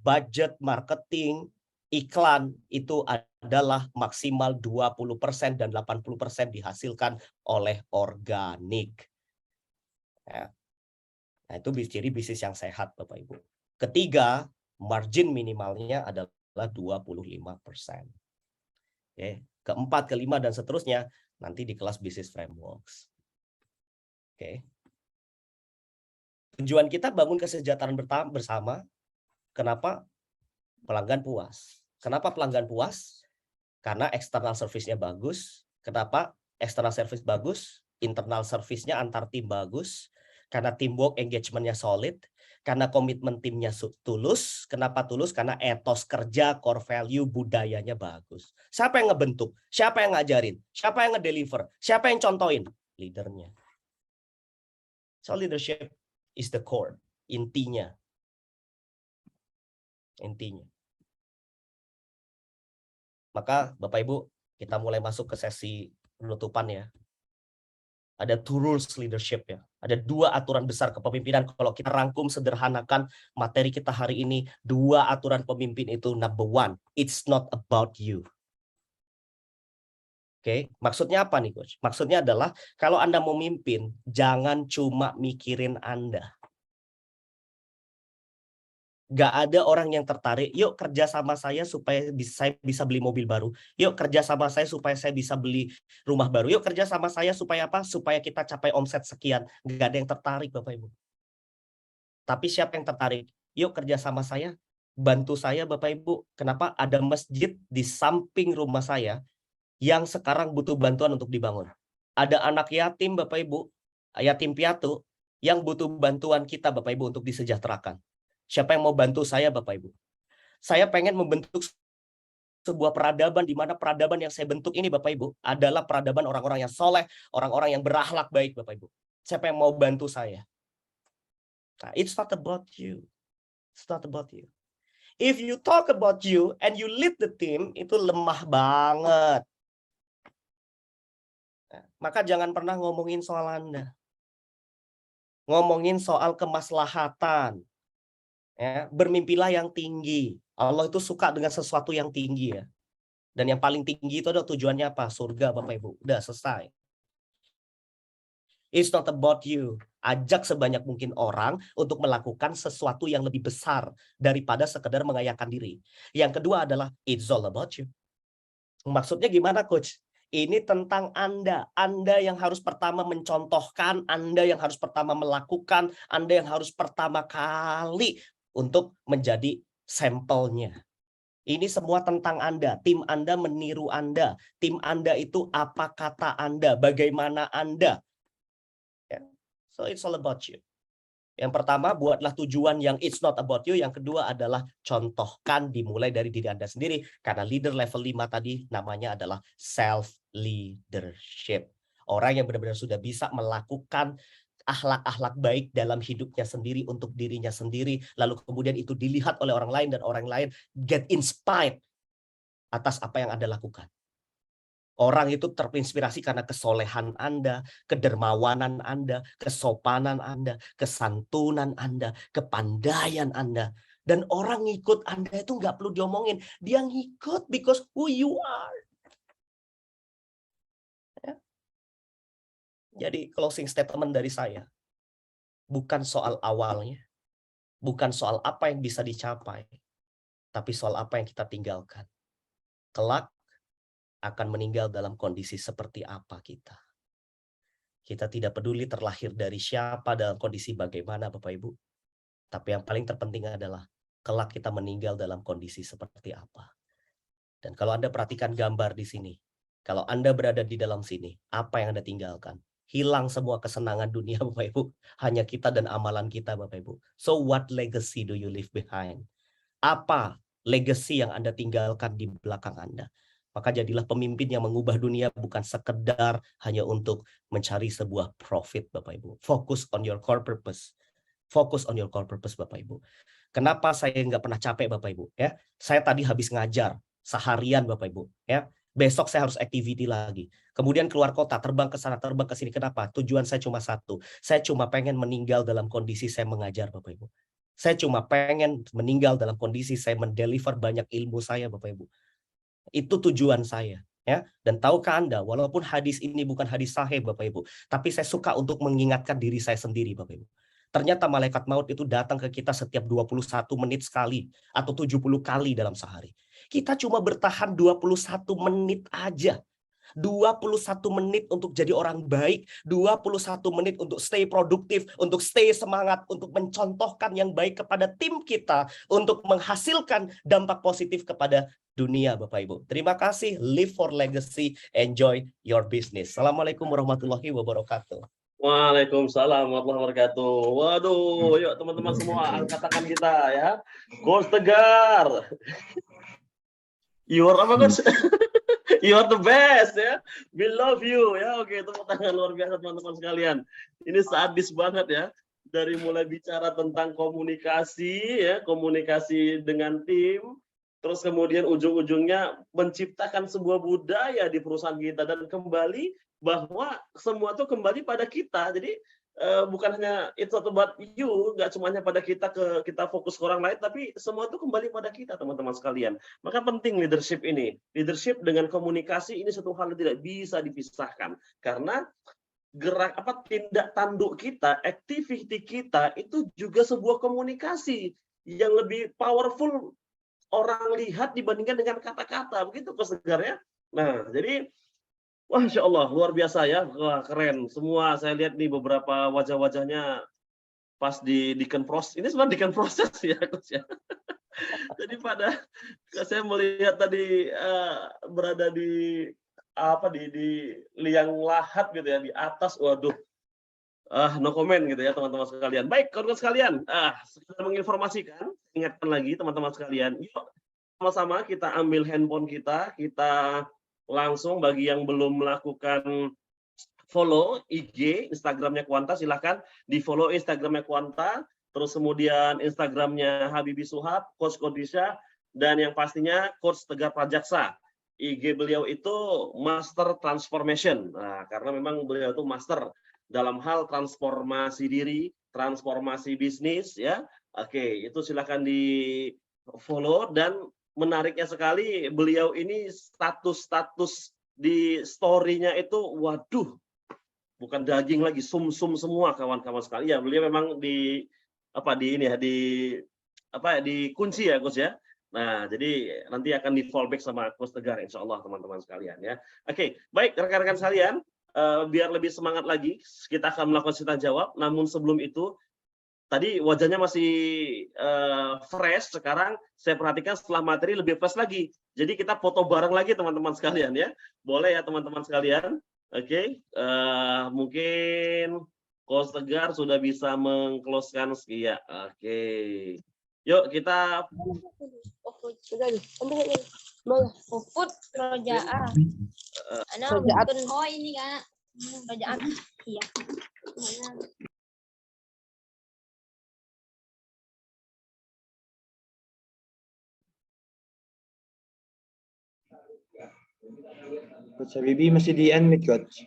budget marketing iklan itu adalah maksimal 20% dan 80% dihasilkan oleh organik. Ya. Nah, itu ciri bisnis yang sehat, Bapak Ibu. Ketiga, margin minimalnya adalah 25%. Oke. Keempat, kelima, dan seterusnya nanti di kelas bisnis frameworks. Oke. Tujuan kita bangun kesejahteraan bersama. Kenapa? Pelanggan puas. Kenapa pelanggan puas? Karena external service-nya bagus. Kenapa? External service bagus, internal service-nya antar tim bagus. Karena teamwork engagement-nya solid, karena komitmen timnya tulus. Kenapa tulus? Karena etos kerja, core value, budayanya bagus. Siapa yang ngebentuk? Siapa yang ngajarin? Siapa yang ngedeliver? Siapa yang contohin? Leadernya. So leadership is the core, intinya. Intinya. Maka Bapak Ibu, kita mulai masuk ke sesi penutupan ya. Ada 2 rules leadership ya. Ada 2 aturan besar kepemimpinan. Kalau kita rangkum sederhanakan materi kita hari ini, 2 aturan pemimpin itu. Number 1, it's not about you. Oke, maksudnya apa nih Coach? Maksudnya adalah kalau Anda mau mimpin, jangan cuma mikirin Anda. Gak ada orang yang tertarik, yuk kerja sama saya supaya saya bisa beli mobil baru. Yuk kerja sama saya supaya saya bisa beli rumah baru. Yuk kerja sama saya supaya apa? Supaya kita capai omset sekian. Gak ada yang tertarik Bapak Ibu. Tapi siapa yang tertarik? Yuk kerja sama saya, bantu saya Bapak Ibu. Kenapa? Ada masjid di samping rumah saya yang sekarang butuh bantuan untuk dibangun. Ada anak yatim Bapak Ibu, yatim piatu, yang butuh bantuan kita Bapak Ibu untuk disejahterakan. Siapa yang mau bantu saya Bapak Ibu? Saya pengen membentuk sebuah peradaban, di mana peradaban yang saya bentuk ini Bapak Ibu adalah peradaban orang-orang yang soleh, orang-orang yang berakhlak baik Bapak Ibu. Siapa yang mau bantu saya? Nah, it's not about you. It's not about you. If you talk about you and you lead the team, itu lemah banget. Maka jangan pernah ngomongin soal Anda. Ngomongin soal kemaslahatan. Ya, bermimpilah yang tinggi. Allah itu suka dengan sesuatu yang tinggi ya. Dan yang paling tinggi itu adalah tujuannya apa? Surga Bapak Ibu. Udah selesai. It's not about you. Ajak sebanyak mungkin orang untuk melakukan sesuatu yang lebih besar daripada sekedar mengayakan diri. Yang kedua adalah it's all about you. Maksudnya gimana Coach? Ini tentang Anda. Anda yang harus pertama mencontohkan, Anda yang harus pertama melakukan, Anda yang harus pertama kali untuk menjadi sampelnya. Ini semua tentang Anda. Tim Anda meniru Anda. Tim Anda itu apa kata Anda, bagaimana Anda. So it's all about you. Yang pertama, buatlah tujuan yang it's not about you. Yang kedua adalah contohkan dimulai dari diri Anda sendiri. Karena leader level 5 tadi namanya adalah self-leadership. Orang yang benar-benar sudah bisa melakukan akhlak-akhlak baik dalam hidupnya sendiri untuk dirinya sendiri. Lalu kemudian itu dilihat oleh orang lain dan orang lain get inspired atas apa yang Anda lakukan. Orang itu terinspirasi karena kesolehan Anda, kedermawanan Anda, kesopanan Anda, kesantunan Anda, kepandaian Anda. Dan orang ngikut Anda itu nggak perlu diomongin. Dia ngikut because who you are. Ya. Jadi closing statement dari saya. Bukan soal awalnya. Bukan soal apa yang bisa dicapai. Tapi soal apa yang kita tinggalkan. Kelak akan meninggal dalam kondisi seperti apa kita. Kita tidak peduli terlahir dari siapa, dalam kondisi bagaimana Bapak Ibu. Tapi yang paling terpenting adalah kelak kita meninggal dalam kondisi seperti apa. Dan kalau Anda perhatikan gambar di sini, kalau Anda berada di dalam sini, apa yang Anda tinggalkan? Hilang semua kesenangan dunia Bapak Ibu. Hanya kita dan amalan kita Bapak Ibu. So what legacy do you leave behind? Apa legacy yang Anda tinggalkan di belakang Anda? Maka jadilah pemimpin yang mengubah dunia, bukan sekedar hanya untuk mencari sebuah profit Bapak Ibu. Focus on your core purpose. Fokus on your core purpose Bapak Ibu. Kenapa saya nggak pernah capek Bapak Ibu? Ya, saya tadi habis ngajar seharian Bapak Ibu. Ya, besok saya harus activity lagi. Kemudian keluar kota, terbang ke sana, terbang ke sini. Kenapa? Tujuan saya cuma satu. Saya cuma pengen meninggal dalam kondisi saya mengajar Bapak Ibu. Saya cuma pengen meninggal dalam kondisi saya mendeliver banyak ilmu saya Bapak Ibu. Itu tujuan saya, ya. Dan tahukah Anda, walaupun hadis ini bukan hadis sahih Bapak Ibu, tapi saya suka untuk mengingatkan diri saya sendiri Bapak Ibu. Ternyata malaikat maut itu datang ke kita setiap 21 menit sekali atau 70 kali dalam sehari. Kita cuma bertahan 21 menit aja. 21 menit untuk jadi orang baik, 21 menit untuk stay produktif, untuk stay semangat, untuk mencontohkan yang baik kepada tim kita, untuk menghasilkan dampak positif kepada dunia Bapak Ibu. Terima kasih, live for legacy, enjoy your business. Assalamualaikum warahmatullahi wabarakatuh. Waalaikumsalam warahmatullahi wabarakatuh. Waduh, yuk teman-teman semua angkat tangan kita ya. Coach Tegar. You are apa Coach? You are the best ya. We love you ya. Oke, tepuk tangan luar biasa teman-teman sekalian. Ini sadis banget ya. Dari mulai bicara tentang komunikasi ya, komunikasi dengan tim, terus kemudian ujung-ujungnya menciptakan sebuah budaya di perusahaan kita dan kembali bahwa semua itu kembali pada kita. Jadi bukan hanya it's not about you, nggak cuma hanya pada kita fokus ke orang lain, tapi semua itu kembali pada kita, teman-teman sekalian. Maka penting leadership ini. Leadership dengan komunikasi ini satu hal yang tidak bisa dipisahkan. Karena tindak tanduk kita, activity kita itu juga sebuah komunikasi yang lebih powerful orang lihat dibandingkan dengan kata-kata, begitu Coach Tegar ya. Nah, jadi wah, Insya Allah luar biasa ya, wah keren. Semua saya lihat nih beberapa wajah-wajahnya pas di Deacon Proses. Ini sebenarnya Deacon Proses ya, Coach ya. Jadi saya melihat tadi berada di liang lahat gitu ya, di atas, waduh, no comment gitu ya teman-teman sekalian. Baik, kawan-kawan sekalian, sekedar menginformasikan, ingatkan lagi teman-teman sekalian, yuk sama-sama kita ambil handphone kita langsung bagi yang belum melakukan follow IG, Instagramnya Quanta, silahkan di follow Instagramnya Quanta, terus kemudian Instagramnya Habibie Suhab, Coach Kodisha, dan yang pastinya Coach Tegar Prajaksa. IG beliau itu Master Transformation. Nah, karena memang beliau itu master dalam hal transformasi diri, transformasi bisnis ya. Oke, itu silakan di follow, dan menariknya sekali beliau ini status di story-nya itu waduh, bukan daging lagi, sum-sum semua kawan-kawan sekalian. Ya, beliau memang dikunci ya, Coach ya. Nah, jadi nanti akan di fallback sama Coach Tegar, insya Allah teman-teman sekalian ya. Oke, baik rekan-rekan sekalian, biar lebih semangat lagi, kita akan melakukan tanya jawab. Namun sebelum itu, tadi wajahnya masih fresh, sekarang saya perhatikan setelah materi lebih fresh lagi. Jadi kita foto bareng lagi teman-teman sekalian ya. Boleh ya teman-teman sekalian. Oke, mungkin Coach Tegar sudah bisa meng-close-kan sekian. Oke. Yuk kita Puput Rojaan. Oh ini kan Rojaan. Iya. Coach Habibie masih di unmute, Coach.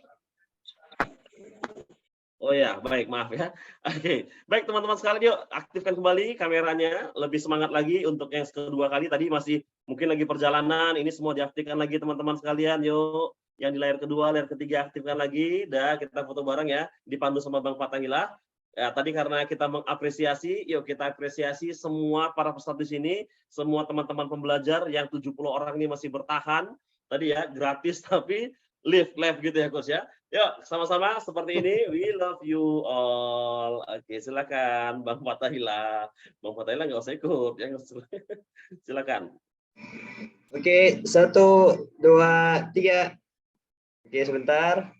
Oh ya, baik, maaf ya. Oke, baik teman-teman sekalian, yuk aktifkan kembali kameranya, lebih semangat lagi untuk yang kedua kali. Tadi masih mungkin lagi perjalanan, ini semua diaktifkan lagi teman-teman sekalian, yuk. Yang di layar kedua, layar ketiga aktifkan lagi, dah kita foto bareng ya, dipandu sama Bang Fatahillah. Ya, tadi karena kita mengapresiasi, yuk kita apresiasi semua para peserta di sini, semua teman-teman pembelajar yang 70 orang ini masih bertahan. Tadi ya, gratis tapi live gitu ya, Coach ya. Yuk, sama-sama seperti ini. We love you all. Oke, silakan Bang Fatahillah. Bang Fatahillah nggak usah ikut, ya. Silakan. Oke, 1, 2, 3. Oke, sebentar.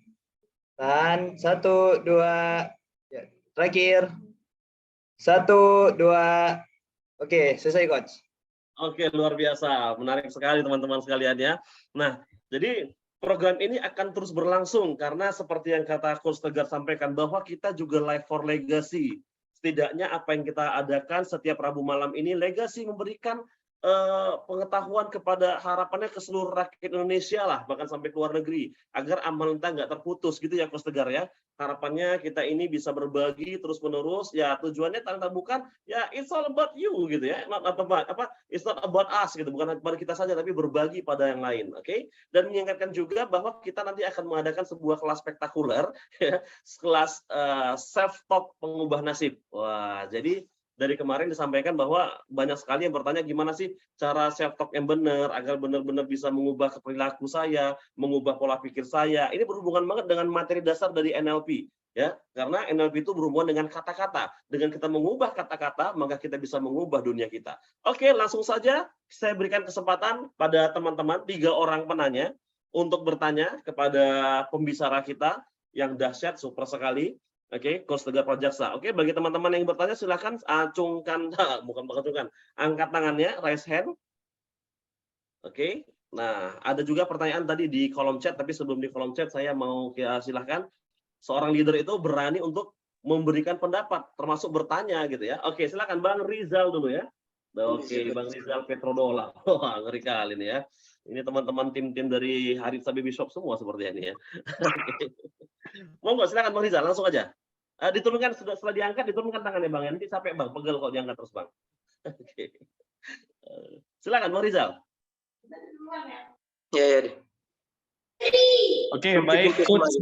Tahan. 1, 2. Ya, terakhir. 1, 2. Oke, selesai, Coach. Oke, luar biasa. Menarik sekali teman-teman sekalian ya. Nah, jadi program ini akan terus berlangsung karena seperti yang kata Coach Tegar sampaikan bahwa kita juga Live for Legacy. Setidaknya apa yang kita adakan setiap Rabu malam ini legacy, memberikan pengetahuan kepada harapannya ke seluruh rakyat Indonesia lah, bahkan sampai ke luar negeri, agar amal kita nggak terputus gitu ya Coach Tegar ya. Harapannya kita ini bisa berbagi terus menerus, ya tujuannya tanpa bukan ya it's all about you gitu ya, it's not about us gitu, bukan pada kita saja tapi berbagi pada yang lain, oke? Dan mengingatkan juga bahwa kita nanti akan mengadakan sebuah kelas spektakuler, ya, kelas self talk pengubah nasib. Wah, jadi dari kemarin disampaikan bahwa banyak sekali yang bertanya gimana sih cara self talk yang benar agar benar-benar bisa mengubah perilaku saya, mengubah pola pikir saya. Ini berhubungan banget dengan materi dasar dari NLP ya. Karena NLP itu berhubungan dengan kata-kata. Dengan kita mengubah kata-kata, maka kita bisa mengubah dunia kita. Oke, langsung saja saya berikan kesempatan pada teman-teman 3 orang penanya untuk bertanya kepada pembicara kita yang dahsyat, super sekali. Oke, Coach Tegar Prajaksa. Oke, bagi teman-teman yang bertanya silakan acungkan, angkat tangannya, raise hand. Oke, nah ada juga pertanyaan tadi di kolom chat, tapi sebelum di kolom chat saya mau silakan seorang leader itu berani untuk memberikan pendapat, termasuk bertanya gitu ya. Oke, silakan Bang Rizal dulu ya. Oke, Bang Rizal Petrodola. Wah, ngeri kali ini ya. Ini teman-teman tim-tim dari Harits Habibie Shop semua seperti ini ya. Monggo silakan Bang Rizal, langsung aja. Diturunkan setelah diangkat, diturunkan tangannya Bang. Nanti sampai Bang, pegel kok diangkat terus Bang. Oke. Silakan Bang Rizal. Ya deh. Oke, baik Coach.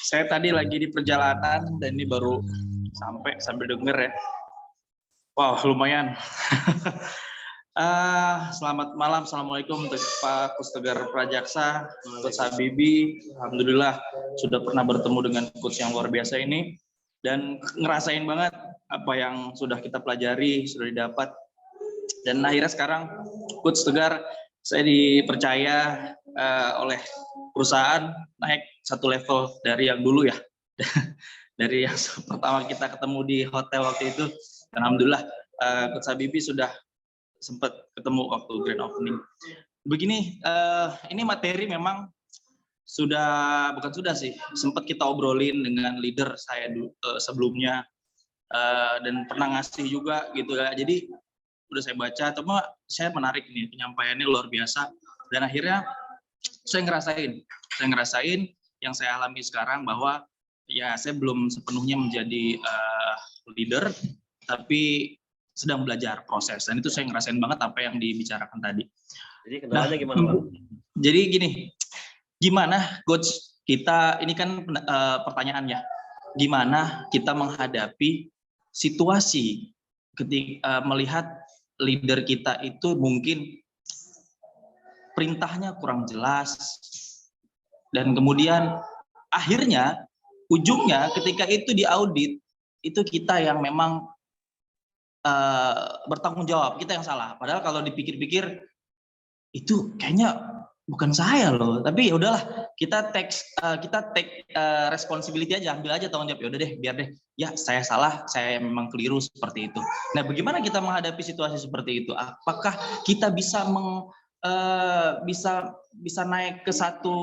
Saya tadi lagi di perjalanan dan ini baru sambil denger ya. Wow, lumayan. Selamat malam, assalamualaikum untuk Pak Coach Tegar Prajaksa, Coach Habibie. Alhamdulillah sudah pernah bertemu dengan coach yang luar biasa ini dan ngerasain banget apa yang sudah kita pelajari, sudah didapat. Dan akhirnya sekarang Coach Tegar saya dipercaya oleh perusahaan naik satu level dari yang dulu ya. Dari yang pertama kita ketemu di hotel waktu itu. Alhamdulillah Coach Habibie sudah sempat ketemu waktu grand opening. Begini, ini materi memang bukan sudah sih, sempat kita obrolin dengan leader saya sebelumnya dan pernah ngasih juga gitu ya. Jadi udah saya baca, cuma saya menarik nih penyampaiannya luar biasa dan akhirnya saya ngerasain yang saya alami sekarang bahwa ya saya belum sepenuhnya menjadi leader, tapi sedang belajar proses dan itu saya ngerasain banget apa yang dibicarakan tadi. Jadi kendalanya gimana Bang? Jadi gini, gimana Coach kita ini kan pertanyaannya, gimana kita menghadapi situasi ketika melihat leader kita itu mungkin perintahnya kurang jelas dan kemudian akhirnya ujungnya ketika itu diaudit itu kita yang memang bertanggung jawab, kita yang salah. Padahal kalau dipikir-pikir itu kayaknya bukan saya loh, tapi ya udahlah kita take responsibility aja, ambil aja tanggung jawab. Ya udah deh, biar deh. Ya saya salah, saya memang keliru seperti itu. Nah, bagaimana kita menghadapi situasi seperti itu? Apakah kita bisa bisa naik ke satu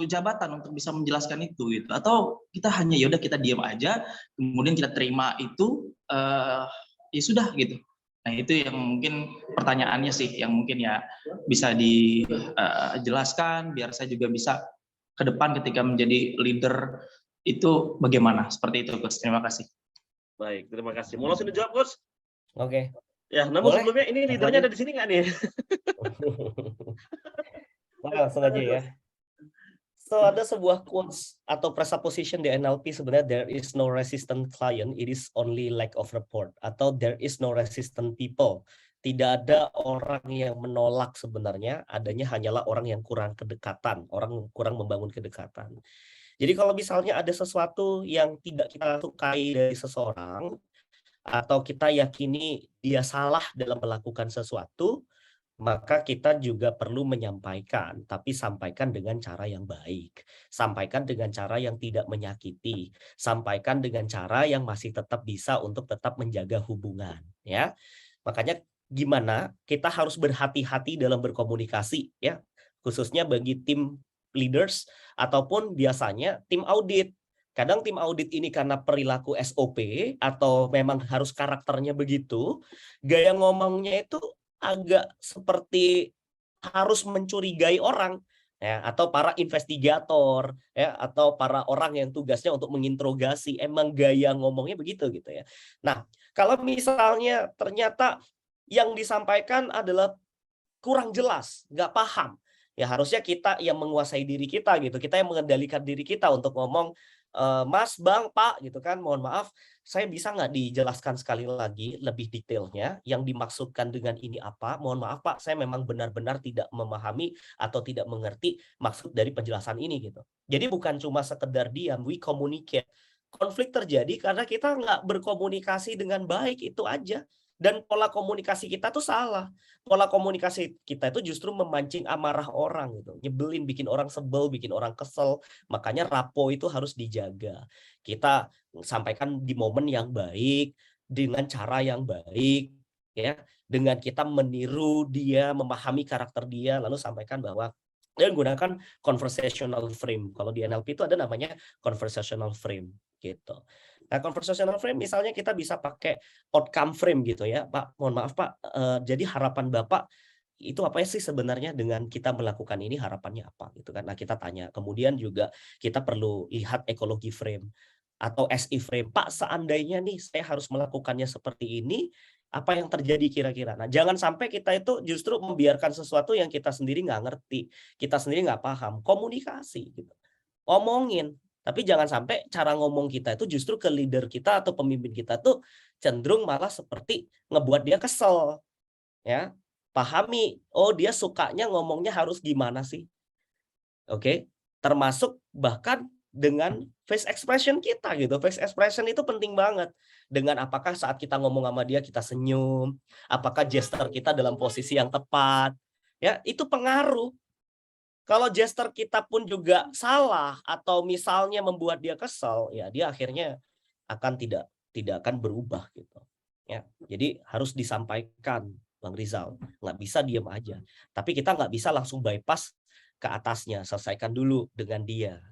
jabatan untuk bisa menjelaskan itu gitu? Atau kita hanya ya udah kita diam aja, kemudian kita terima itu ya sudah gitu. Nah itu yang mungkin pertanyaannya sih yang mungkin ya bisa dijelaskan biar saya juga bisa ke depan ketika menjadi leader itu bagaimana, seperti itu Coach. Terima kasih. Baik, terima kasih. Mau langsung dijawab Coach? Oke. Ya, namun Boleh? sebelumnya ini leadernya ada di sini nggak nih? Langsung aja ya. So ada sebuah quotes atau presupposition di NLP sebenarnya there is no resistant client, it is only lack of rapport, atau there is no resistant people. Tidak ada orang yang menolak sebenarnya, adanya hanyalah orang yang kurang kedekatan, orang kurang membangun kedekatan. Jadi kalau misalnya ada sesuatu yang tidak kita sukai dari seseorang atau kita yakini dia salah dalam melakukan sesuatu, maka kita juga perlu menyampaikan, tapi sampaikan dengan cara yang baik. Sampaikan dengan cara yang tidak menyakiti. Sampaikan dengan cara yang masih tetap bisa untuk tetap menjaga hubungan. Ya, makanya gimana kita harus berhati-hati dalam berkomunikasi, ya, khususnya bagi tim leaders ataupun biasanya tim audit. Kadang tim audit ini karena perilaku SOP atau memang harus karakternya begitu, gaya ngomongnya itu agak seperti harus mencurigai orang ya, atau para investigator ya, atau para orang yang tugasnya untuk menginterogasi, emang gaya ngomongnya begitu gitu ya. Nah, kalau misalnya ternyata yang disampaikan adalah kurang jelas, nggak paham, ya harusnya kita yang menguasai diri kita gitu, kita yang mengendalikan diri kita untuk ngomong, Mas, Bang, Pak, gitu kan, mohon maaf, saya bisa nggak dijelaskan sekali lagi lebih detailnya yang dimaksudkan dengan ini apa? Mohon maaf Pak, saya memang benar-benar tidak memahami atau tidak mengerti maksud dari penjelasan ini gitu. Jadi bukan cuma sekedar diam, we communicate. Konflik terjadi karena kita nggak berkomunikasi dengan baik, itu aja. Dan pola komunikasi kita tuh salah. Pola komunikasi kita itu justru memancing amarah orang gitu, nyebelin, bikin orang sebel, bikin orang kesel. Makanya rapo itu harus dijaga. Kita sampaikan di momen yang baik, dengan cara yang baik, ya, dengan kita meniru dia, memahami karakter dia, lalu sampaikan bahwa dan gunakan conversational frame. Kalau di NLP itu ada namanya conversational frame gitu. Nah, conversational frame misalnya kita bisa pakai outcome frame gitu ya, Pak. Mohon maaf Pak, jadi harapan Bapak itu apa sih sebenarnya dengan kita melakukan ini, harapannya apa gitu kan? Nah, kita tanya. Kemudian juga kita perlu lihat ekologi frame. Atau as if frame, Pak seandainya nih saya harus melakukannya seperti ini, apa yang terjadi kira-kira. Nah, jangan sampai kita itu justru membiarkan sesuatu yang kita sendiri nggak ngerti, kita sendiri nggak paham. Komunikasi, gitu. Omongin. Tapi jangan sampai cara ngomong kita itu justru ke leader kita atau pemimpin kita tuh cenderung malah seperti ngebuat dia kesel. Ya, pahami, oh dia sukanya ngomongnya harus gimana sih? Oke, termasuk bahkan dengan face expression kita gitu. Face expression itu penting banget. Dengan apakah saat kita ngomong sama dia kita senyum, apakah gesture kita dalam posisi yang tepat. Ya, itu pengaruh. Kalau gesture kita pun juga salah atau misalnya membuat dia kesel, ya dia akhirnya akan tidak akan berubah gitu. Ya, jadi harus disampaikan, Bang Rizal. Nggak bisa diam aja. Tapi kita nggak bisa langsung bypass ke atasnya. Selesaikan dulu dengan dia.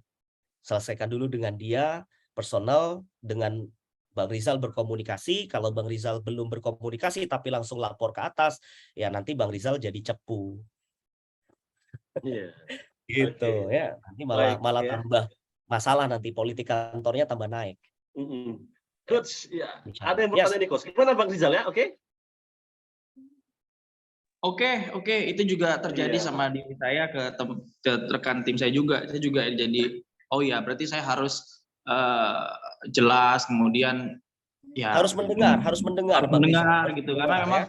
Selesaikan dulu dengan dia, personal, dengan Bang Rizal berkomunikasi. Kalau Bang Rizal belum berkomunikasi tapi langsung lapor ke atas, ya nanti Bang Rizal jadi cepu. Iya. Gitu Oke. ya. Nanti Baik, malah ya. tambah masalah, nanti politik kantornya tambah naik. Coach, ya. Bicara. Ada yang bertanya nih, Coach. Gimana Bang Rizal ya? Oke? Oke, itu juga terjadi Iya. sama diri saya ke rekan tim saya juga. Saya juga jadi, oh ya berarti saya harus jelas, kemudian ya Harus mendengar Bang mendengar Rizal. gitu, karena memang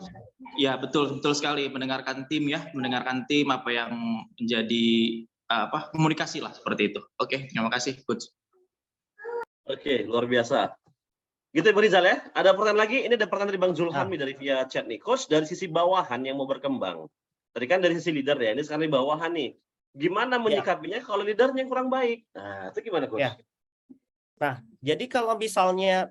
ya betul sekali, mendengarkan tim apa yang menjadi komunikasi lah seperti itu. Oke, terima kasih Coach. Oke, luar biasa. Gitu Bang Rizal ya. Ada pertanyaan lagi? Ini ada pertanyaan dari Bang Zulham nih dari via chat nih. Coach, dari sisi bawahan yang mau berkembang. Tadi kan dari sisi leader ya, ini sekarang di bawahan nih. Gimana menyikapinya kalau leadernya yang kurang baik? Nah, itu gimana Coach? Ya. Nah, jadi kalau misalnya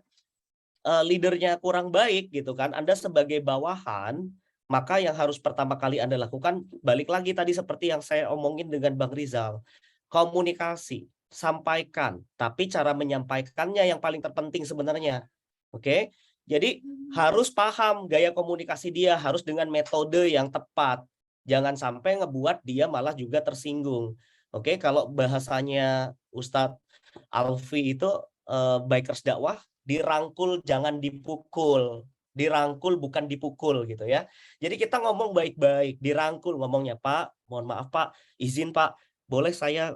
leadernya kurang baik gitu kan, Anda sebagai bawahan, maka yang harus pertama kali Anda lakukan, balik lagi tadi seperti yang saya omongin dengan Bang Rizal. Komunikasi, sampaikan, tapi cara menyampaikannya yang paling terpenting sebenarnya. Oke? Jadi harus paham gaya komunikasi dia, harus dengan metode yang tepat. Jangan sampai ngebuat dia malah juga tersinggung. Oke, kalau bahasanya Ustadz Alfi itu bikers dakwah, dirangkul jangan dipukul. Dirangkul bukan dipukul gitu ya. Jadi kita ngomong baik-baik, dirangkul ngomongnya, Pak, mohon maaf Pak, izin Pak, boleh saya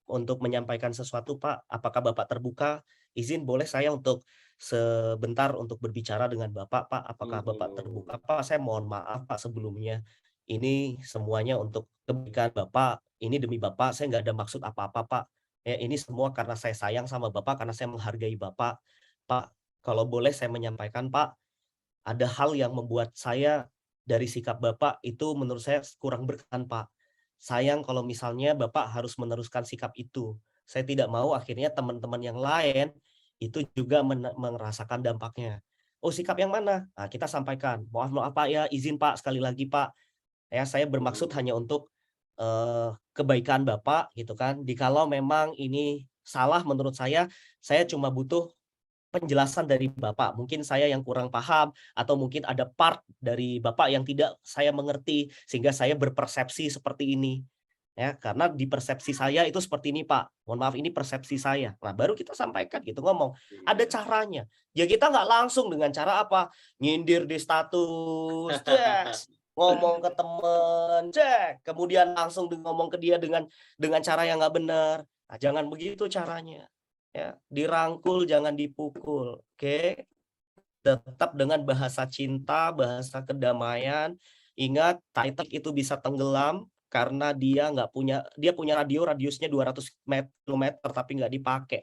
untuk menyampaikan sesuatu Pak? Apakah Bapak terbuka? Izin boleh saya untuk sebentar untuk berbicara dengan Bapak Pak? Apakah Bapak terbuka Pak? Saya mohon maaf Pak sebelumnya. Ini semuanya untuk kebaikan Bapak. Ini demi Bapak, saya nggak ada maksud apa-apa Pak. Ya, ini semua karena saya sayang sama Bapak, karena saya menghargai Bapak. Pak, kalau boleh saya menyampaikan Pak, ada hal yang membuat saya dari sikap Bapak itu menurut saya kurang berkenan Pak. Sayang kalau misalnya Bapak harus meneruskan sikap itu. Saya tidak mau akhirnya teman-teman yang lain itu juga merasakan dampaknya. Oh, sikap yang mana? Nah, kita sampaikan. Maaf Pak ya, izin Pak sekali lagi Pak. Ya, saya bermaksud hanya untuk kebaikan Bapak gitu kan. Jikalau memang ini salah menurut saya cuma butuh penjelasan dari Bapak. Mungkin saya yang kurang paham atau mungkin ada part dari Bapak yang tidak saya mengerti sehingga saya berpersepsi seperti ini. Ya, karena di persepsi saya itu seperti ini, Pak. Mohon maaf, ini persepsi saya. Nah, baru kita sampaikan gitu, ngomong. Ada caranya. Ya kita nggak langsung dengan cara apa? Nyindir di status, yes. Ngomong ke temen, cek. Kemudian langsung ngomong ke dia dengan cara yang nggak benar. Nah, jangan begitu caranya. Ya, dirangkul jangan dipukul. Oke. Tetap dengan bahasa cinta, bahasa kedamaian. Ingat, Titanic itu bisa tenggelam karena dia punya radiusnya 200 km tapi nggak dipakai.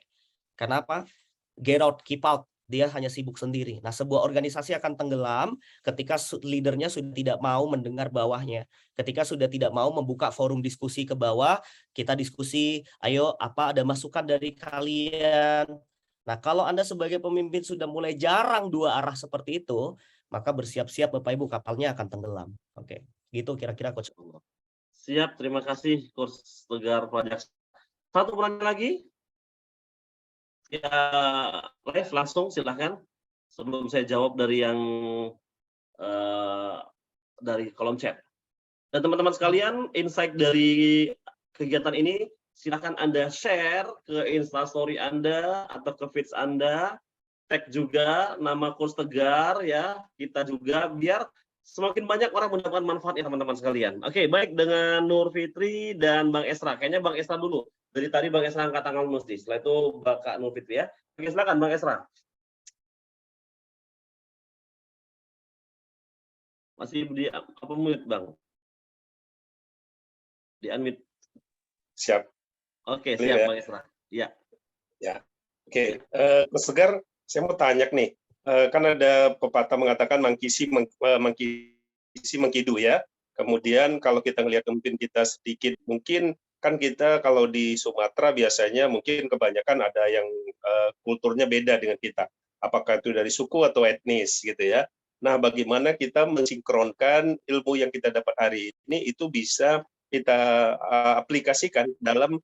Kenapa? Get out, keep out. Dia hanya sibuk sendiri. Nah, sebuah organisasi akan tenggelam ketika leadernya sudah tidak mau mendengar bawahnya. Ketika sudah tidak mau membuka forum diskusi ke bawah, kita diskusi, ayo apa ada masukan dari kalian. Nah, kalau Anda sebagai pemimpin sudah mulai jarang dua arah seperti itu, maka bersiap-siap Bapak Ibu kapalnya akan tenggelam. Oke, gitu kira-kira Coach. Siap, terima kasih Coach Tegar Prajaksa. Satu pertanyaan lagi. Ya, live langsung silahkan. Sebelum saya jawab dari yang dari kolom chat. Dan teman-teman sekalian, insight dari kegiatan ini silahkan Anda share ke Instastory Anda atau ke feeds Anda, tag juga nama Coach Tegar ya, kita juga, biar semakin banyak orang mendapatkan manfaat ya teman-teman sekalian. Oke, baik, dengan Nur Fitri dan Bang Esra. Kayaknya Bang Esra dulu. Dari tadi Bang Esra angkat tangan mesti. Setelah itu Kak Nur Fitri ya. Oke, silakan Bang Esra. Masih di apa mute Bang? Di unmute. Siap. Oke, Clear siap ya? Bang Esra. Ya. Ya. Oke, Coach Tegar, saya mau tanya nih. Kan ada pepatah mengatakan mangkisi mengkidu ya. Kemudian kalau kita ngelihat pemimpin kita sedikit, mungkin kan kita kalau di Sumatera biasanya mungkin kebanyakan ada yang kulturnya beda dengan kita. Apakah itu dari suku atau etnis gitu ya. Nah, bagaimana kita mensinkronkan ilmu yang kita dapat hari ini itu bisa kita aplikasikan dalam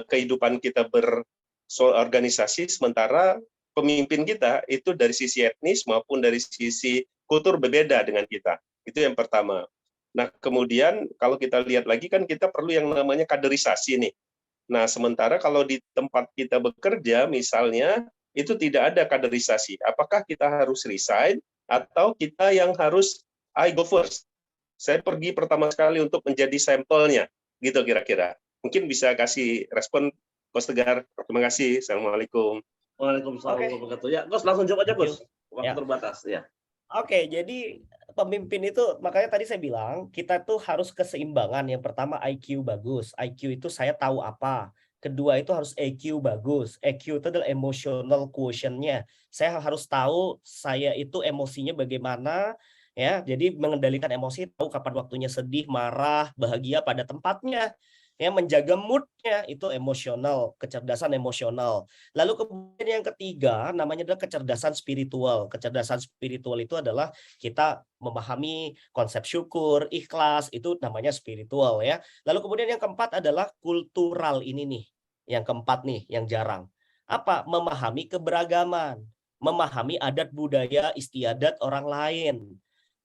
kehidupan kita berorganisasi, sementara pemimpin kita itu dari sisi etnis maupun dari sisi kultur berbeda dengan kita. Itu yang pertama. Nah, kemudian kalau kita lihat lagi kan kita perlu yang namanya kaderisasi nih. Nah, sementara kalau di tempat kita bekerja misalnya itu tidak ada kaderisasi. Apakah kita harus resign atau kita yang harus I go first? Saya pergi pertama sekali untuk menjadi sampelnya, gitu kira-kira. Mungkin bisa kasih respon Coach Tegar. Terima kasih. Assalamualaikum. Waalaikumsalam Oke. warahmatullahi wabarakatuh. Ya, Gus langsung jawab aja, Gus. Waktu Ya. terbatas, ya. Oke, jadi pemimpin itu, makanya tadi saya bilang, kita tuh harus keseimbangan. Yang pertama IQ bagus. IQ itu saya tahu apa. Kedua itu harus EQ bagus. EQ itu adalah emotional quotient-nya. Saya harus tahu saya itu emosinya bagaimana, ya. Jadi mengendalikan emosi, tahu kapan waktunya sedih, marah, bahagia pada tempatnya. Ya, menjaga mood-nya itu emosional, kecerdasan emosional. Lalu kemudian yang ketiga namanya adalah kecerdasan spiritual. Kecerdasan spiritual itu adalah kita memahami konsep syukur, ikhlas, itu namanya spiritual ya. Lalu kemudian yang keempat adalah kultural ini nih. Yang keempat nih, yang jarang. Apa? Memahami keberagaman, memahami adat budaya istiadat orang lain.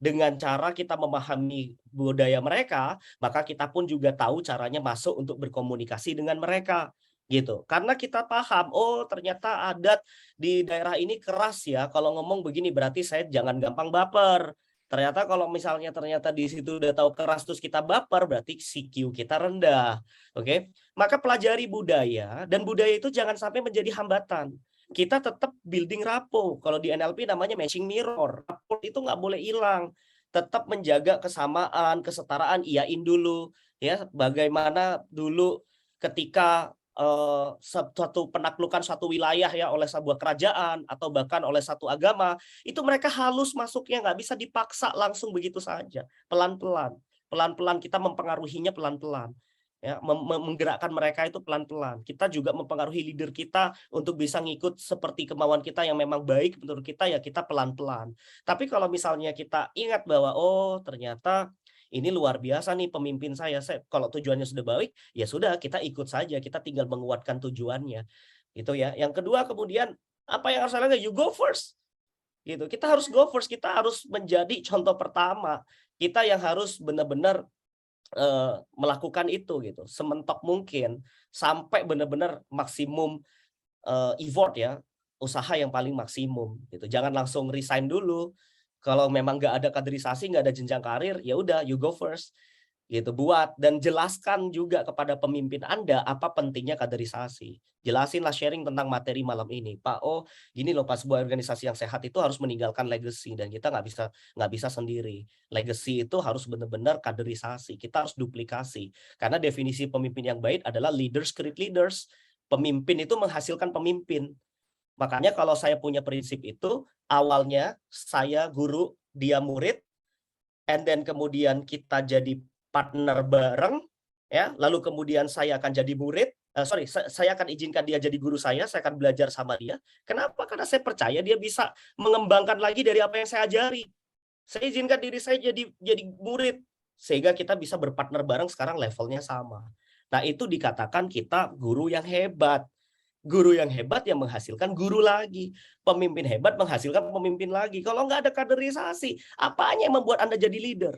Dengan cara kita memahami budaya mereka, maka kita pun juga tahu caranya masuk untuk berkomunikasi dengan mereka. Gitu. Karena kita paham, oh ternyata adat di daerah ini keras ya. Kalau ngomong begini berarti saya jangan gampang baper. Ternyata kalau misalnya ternyata di situ udah tahu keras terus kita baper, berarti CQ kita rendah. Oke? Maka pelajari budaya, dan budaya itu jangan sampai menjadi hambatan. Kita tetap building rapport. Kalau di NLP namanya matching mirror. Rapport itu nggak boleh hilang. Tetap menjaga kesamaan, kesetaraan, iyain dulu. Ya, bagaimana dulu ketika satu penaklukan suatu wilayah ya oleh sebuah kerajaan atau bahkan oleh satu agama, itu mereka halus masuknya, nggak bisa dipaksa langsung begitu saja. Pelan-pelan. Pelan-pelan kita mempengaruhinya pelan-pelan. Ya, menggerakkan mereka itu pelan-pelan. Kita juga mempengaruhi leader kita untuk bisa ngikut seperti kemauan kita yang memang baik menurut kita, ya kita pelan-pelan. Tapi kalau misalnya kita ingat bahwa oh ternyata ini luar biasa nih pemimpin saya kalau tujuannya sudah baik, ya sudah kita ikut saja, kita tinggal menguatkan tujuannya. Gitu ya. Yang kedua kemudian apa yang harus saya lakukan? You go first. Gitu. Kita harus go first, kita harus menjadi contoh pertama. Kita yang harus benar-benar melakukan itu gitu sementok mungkin sampai benar-benar maksimum effort ya, usaha yang paling maksimum gitu. Jangan langsung resign dulu. Kalau memang nggak ada kaderisasi, nggak ada jenjang karir, ya udah you go first gitu. Buat dan jelaskan juga kepada pemimpin Anda apa pentingnya kaderisasi. Jelasinlah, sharing tentang materi malam ini, Pak. Oh gini loh, Pak, sebuah organisasi yang sehat itu harus meninggalkan legacy, dan kita nggak bisa sendiri. Legacy itu harus benar-benar kaderisasi. Kita harus duplikasi. Karena definisi pemimpin yang baik adalah leaders create leaders. Pemimpin itu menghasilkan pemimpin. Makanya kalau saya punya prinsip itu, awalnya saya guru, dia murid, and then kemudian kita jadi partner bareng, ya. Lalu kemudian saya akan jadi murid, saya akan izinkan dia jadi guru saya akan belajar sama dia. Kenapa? Karena saya percaya dia bisa mengembangkan lagi dari apa yang saya ajari. Saya izinkan diri saya jadi murid, sehingga kita bisa berpartner bareng, sekarang levelnya sama. Nah, itu dikatakan kita guru yang hebat. Guru yang hebat yang menghasilkan guru lagi. Pemimpin hebat menghasilkan pemimpin lagi. Kalau nggak ada kaderisasi, apanya yang membuat Anda jadi leader?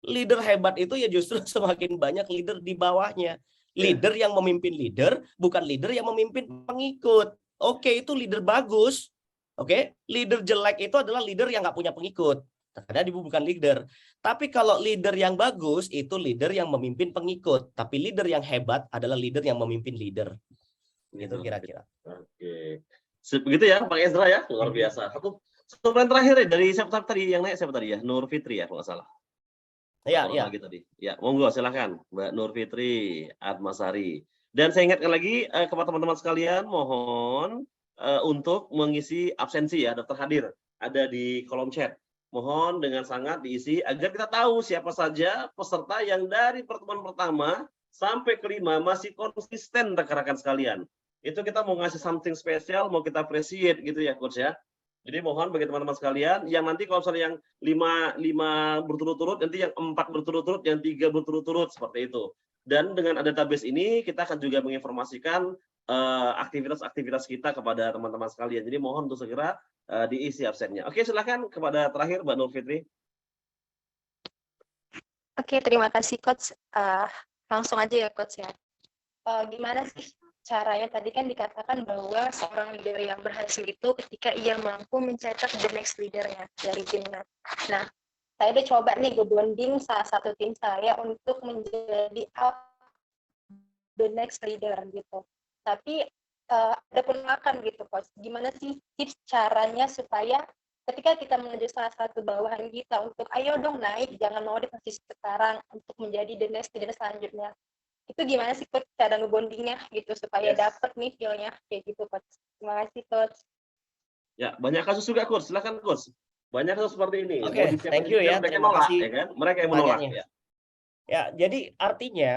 Leader hebat itu ya justru semakin banyak leader di bawahnya. Leader yang memimpin leader, bukan leader yang memimpin pengikut. Oke, itu leader bagus. Oke, leader jelek itu adalah leader yang nggak punya pengikut. Karena dia bukan leader. Tapi kalau leader yang bagus itu leader yang memimpin pengikut. Tapi leader yang hebat adalah leader yang memimpin leader. Gitu kira-kira. Oke. Begitu ya, Bang Ezra ya, luar biasa. Satu pertanyaan terakhir ya, dari siapa tadi yang naik, siapa tadi ya? Nur Fitri ya, kalau nggak salah. Ya, ya. Lagi tadi. Ya, monggo silakan Mbak Nur Fitri Atmasari. Dan saya ingatkan lagi kepada teman-teman sekalian, mohon untuk mengisi absensi ya, daftar hadir ada di kolom chat. Mohon dengan sangat diisi agar kita tahu siapa saja peserta yang dari pertemuan pertama sampai kelima masih konsisten rekan-rekan sekalian. Itu kita mau ngasih something spesial, mau kita appreciate gitu ya Coach ya. Jadi mohon bagi teman-teman sekalian yang nanti kalau misalnya yang 5 berturut-turut, nanti yang 4 berturut-turut, yang 3 berturut-turut seperti itu. Dan dengan ada database ini kita akan juga menginformasikan aktivitas-aktivitas kita kepada teman-teman sekalian. Jadi mohon untuk segera diisi absennya. Oke, silakan kepada terakhir Mbak Nur Fitri. Oke, terima kasih Coach. Langsung aja ya Coach ya. Gimana sih caranya? Tadi kan dikatakan bahwa seorang leader yang berhasil itu ketika ia mampu mencetak the next leader-nya dari timnya. Nah, saya udah coba nih ngebonding salah satu tim saya untuk menjadi the next leader gitu. Tapi ada penolakan gitu Coach. Gimana sih tips caranya supaya ketika kita menuju salah satu bawahan kita untuk ayo dong naik, jangan mau di posisi sekarang untuk menjadi the next leader selanjutnya. Itu gimana sih Coach cara ngebondingnya gitu supaya dapat nih feel-nya kayak gitu Coach. Terima kasih Coach. Ya, banyak kasus juga Coach. Silakan Coach. Banyak kasus seperti ini. Oke, thank you ya. Mereka Terima menolak, kasih. ya kan? Mereka yang menolak ya. Ya, jadi artinya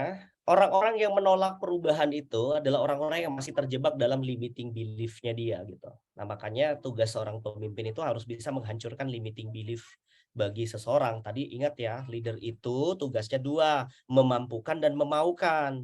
orang-orang yang menolak perubahan itu adalah orang-orang yang masih terjebak dalam limiting belief-nya dia gitu. Nah, makanya tugas seorang pemimpin itu harus bisa menghancurkan limiting belief bagi seseorang. Tadi ingat ya, leader itu tugasnya 2, memampukan dan memaukan.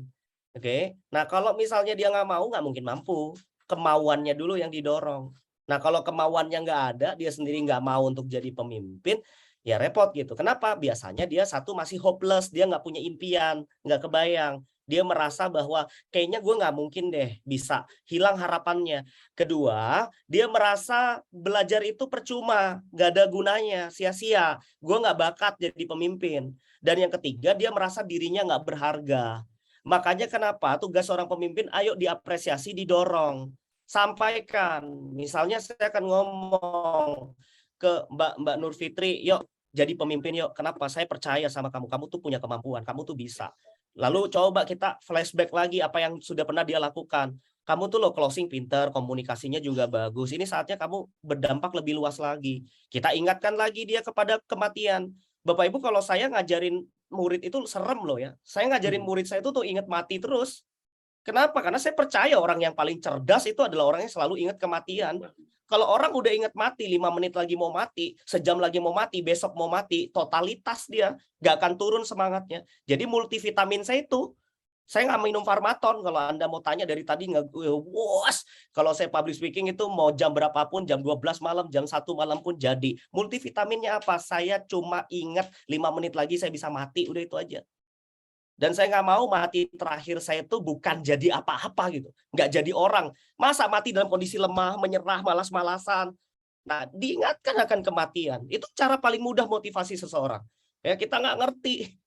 Oke. Nah, kalau misalnya dia nggak mau, nggak mungkin mampu. Kemauannya dulu yang didorong. Nah, kalau kemauannya nggak ada, dia sendiri nggak mau untuk jadi pemimpin, ya repot gitu. Kenapa? Biasanya dia satu masih hopeless, dia nggak punya impian, nggak kebayang. Dia merasa bahwa kayaknya gue nggak mungkin deh bisa, hilang harapannya. Kedua, dia merasa belajar itu percuma, nggak ada gunanya, sia-sia. Gue nggak bakat jadi pemimpin. Dan yang ketiga, dia merasa dirinya nggak berharga. Makanya kenapa tugas seorang pemimpin, ayo diapresiasi, didorong. Sampaikan. Misalnya saya akan ngomong ke Mbak Nur Fitri, yuk jadi pemimpin yuk. Kenapa? Saya percaya sama kamu. Kamu tuh punya kemampuan. Kamu tuh bisa. Lalu coba kita flashback lagi apa yang sudah pernah dia lakukan. Kamu tuh lo closing pinter, komunikasinya juga bagus. Ini saatnya kamu berdampak lebih luas lagi. Kita ingatkan lagi dia kepada kematian. Bapak Ibu, kalau saya ngajarin murid itu serem loh ya. Saya ngajarin murid saya itu tuh ingat mati terus. Kenapa? Karena saya percaya orang yang paling cerdas itu adalah orang yang selalu ingat kematian. Kalau orang udah ingat mati, 5 menit lagi mau mati, sejam lagi mau mati, besok mau mati, totalitas dia, nggak akan turun semangatnya. Jadi multivitamin saya itu, saya nggak minum Farmaton. Kalau Anda mau tanya dari tadi, kalau saya public speaking itu mau jam berapapun, jam 12 malam, jam 1 malam pun jadi. Multivitaminnya apa? Saya cuma ingat 5 menit lagi saya bisa mati, udah itu aja. Dan saya nggak mau mati terakhir saya itu bukan jadi apa-apa gitu. Nggak jadi orang. Masa mati dalam kondisi lemah, menyerah, malas-malasan. Nah, diingatkan akan kematian. Itu cara paling mudah motivasi seseorang. Ya, kita nggak ngerti.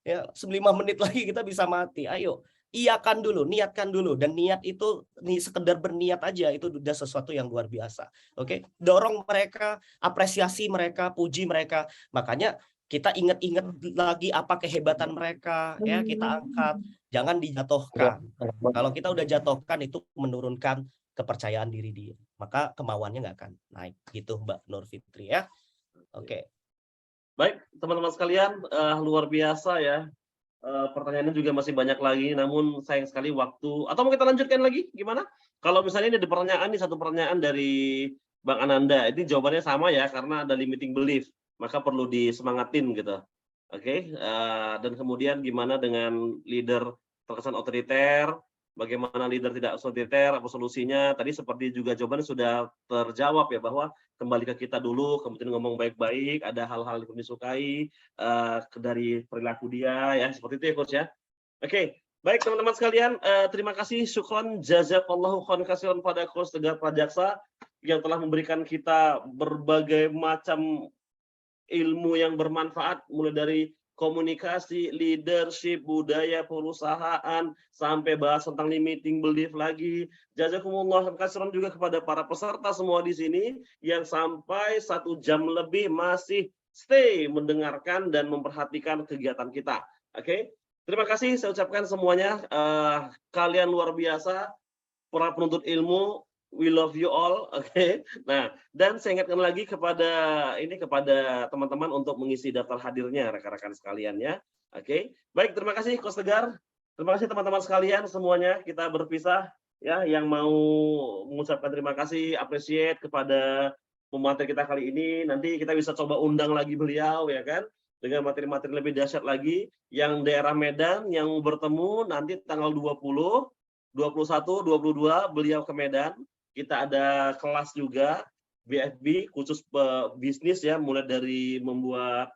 Ya, 5 menit lagi kita bisa mati. Ayo, iakan dulu, niatkan dulu. Dan niat itu sekedar berniat aja, itu sudah sesuatu yang luar biasa. Oke, dorong mereka, apresiasi mereka, puji mereka. Makanya kita ingat-ingat lagi apa kehebatan mereka, ya kita angkat, jangan dijatuhkan. Kalau kita udah jatuhkan itu menurunkan kepercayaan diri dia, maka kemauannya nggak akan naik. Gitu Mbak Nur Fitri ya. Oke. Baik teman-teman sekalian, luar biasa ya. Pertanyaannya juga masih banyak lagi, namun sayang sekali waktu. Atau mau kita lanjutkan lagi, gimana? Kalau misalnya ada pertanyaan nih, satu pertanyaan dari Bang Ananda, ini jawabannya sama ya, karena ada limiting belief. Maka perlu disemangatin gitu. Oke, dan kemudian gimana dengan leader terkesan otoriter, bagaimana leader tidak otoriter, apa solusinya? Tadi seperti juga jawabannya sudah terjawab ya, bahwa kembali ke kita dulu, kemudian ngomong baik-baik, ada hal-hal yang disukai dari perilaku dia ya, seperti itu ya Coach ya. Oke, Baik teman-teman sekalian, terima kasih, syukron, jazakallahu khairan katsiran pada Coach Tegar Prajaksa yang telah memberikan kita berbagai macam ilmu yang bermanfaat, mulai dari komunikasi, leadership, budaya perusahaan, sampai bahas tentang limiting belief lagi. Jazakumullah khairan juga kepada para peserta semua di sini yang sampai 1 jam lebih masih stay mendengarkan dan memperhatikan kegiatan kita. Oke? Terima kasih saya ucapkan semuanya. Kalian luar biasa, para penuntut ilmu. We love you all, oke. Nah, dan saya ingatkan lagi kepada teman-teman untuk mengisi daftar hadirnya rekan-rekan sekalian ya. Oke. Baik, terima kasih Coach Tegar. Terima kasih teman-teman sekalian semuanya. Kita berpisah ya, yang mau mengucapkan terima kasih, appreciate kepada pemateri kita kali ini. Nanti kita bisa coba undang lagi beliau ya kan, dengan materi-materi lebih dahsyat lagi. Yang daerah Medan yang bertemu nanti tanggal 20, 21, 22 beliau ke Medan. Kita ada kelas juga BFB khusus bisnis ya, mulai dari membuat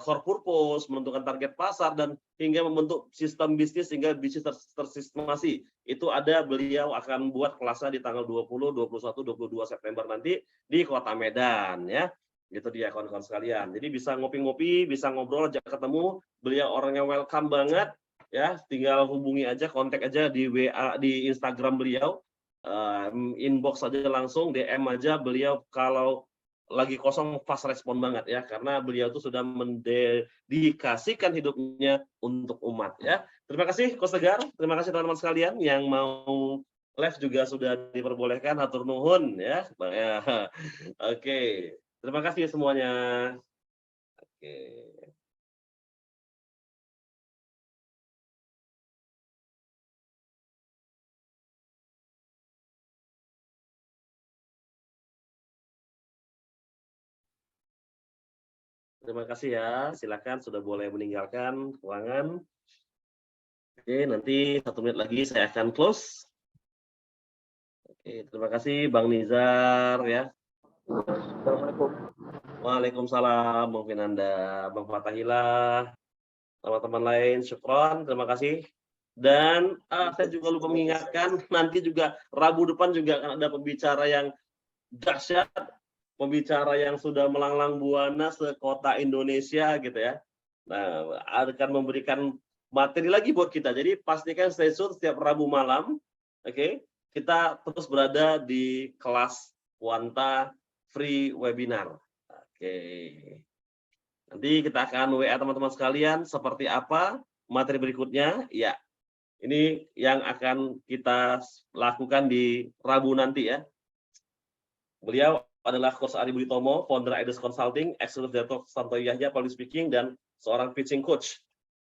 core purpose, menentukan target pasar, dan hingga membentuk sistem bisnis sehingga bisnis tersistemasi. Itu ada, beliau akan buat kelasnya di tanggal 20, 21, 22 September nanti di Kota Medan ya. Gitu dia kawan-kawan sekalian. Jadi bisa ngopi-ngopi, bisa ngobrol, ajak ketemu. Beliau orangnya welcome banget ya. Tinggal hubungi aja, kontak aja di WA, di Instagram beliau. Inbox aja langsung, DM aja. Beliau kalau lagi kosong fast respon banget ya, karena beliau itu sudah mendedikasikan hidupnya untuk umat ya. Terima kasih Coach Tegar, terima kasih teman-teman sekalian yang mau live juga sudah diperbolehkan, hatur nuhun ya. Oke. Terima kasih semuanya. Oke. Terima kasih ya. Silakan sudah boleh meninggalkan ruangan. Oke, nanti 1 menit lagi saya akan close. Oke, terima kasih Bang Nizar ya. Assalamualaikum. Waalaikumsalam Bang Finanda, Bang Fatahillah, teman-teman lain, syukron, terima kasih. Dan saya juga lupa mengingatkan, nanti juga Rabu depan juga akan ada pembicara yang dahsyat, pembicara yang sudah melanglang buana sekota Indonesia gitu ya. Nah, akan memberikan materi lagi buat kita. Jadi pastikan stay tune setiap Rabu malam. Oke, kita terus berada di kelas Wanta free webinar. Oke. Nanti kita akan WA teman-teman sekalian seperti apa materi berikutnya. Ya, ini yang akan kita lakukan di Rabu nanti ya. Beliau adalah Coach Ari Budi Tomo, founder Aedes Consulting, Executive Director Santo Yahya, Public Speaking, dan seorang pitching coach.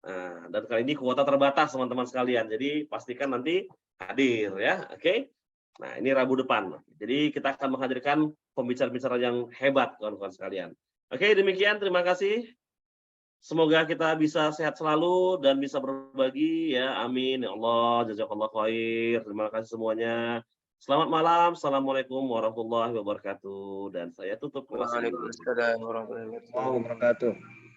Nah, dan kali ini kuota terbatas teman-teman sekalian. Jadi pastikan nanti hadir ya. Oke. Nah, ini Rabu depan. Jadi kita akan menghadirkan pembicara-pembicara yang hebat, kawan-kawan sekalian. Oke, demikian. Terima kasih. Semoga kita bisa sehat selalu dan bisa berbagi ya. Amin. Ya Allah, jazakallah khair. Terima kasih semuanya. Selamat malam. Assalamualaikum warahmatullahi wabarakatuh. Dan saya tutup kelas ini. Waalaikumsalam warahmatullahi wabarakatuh. Wabarakatuh.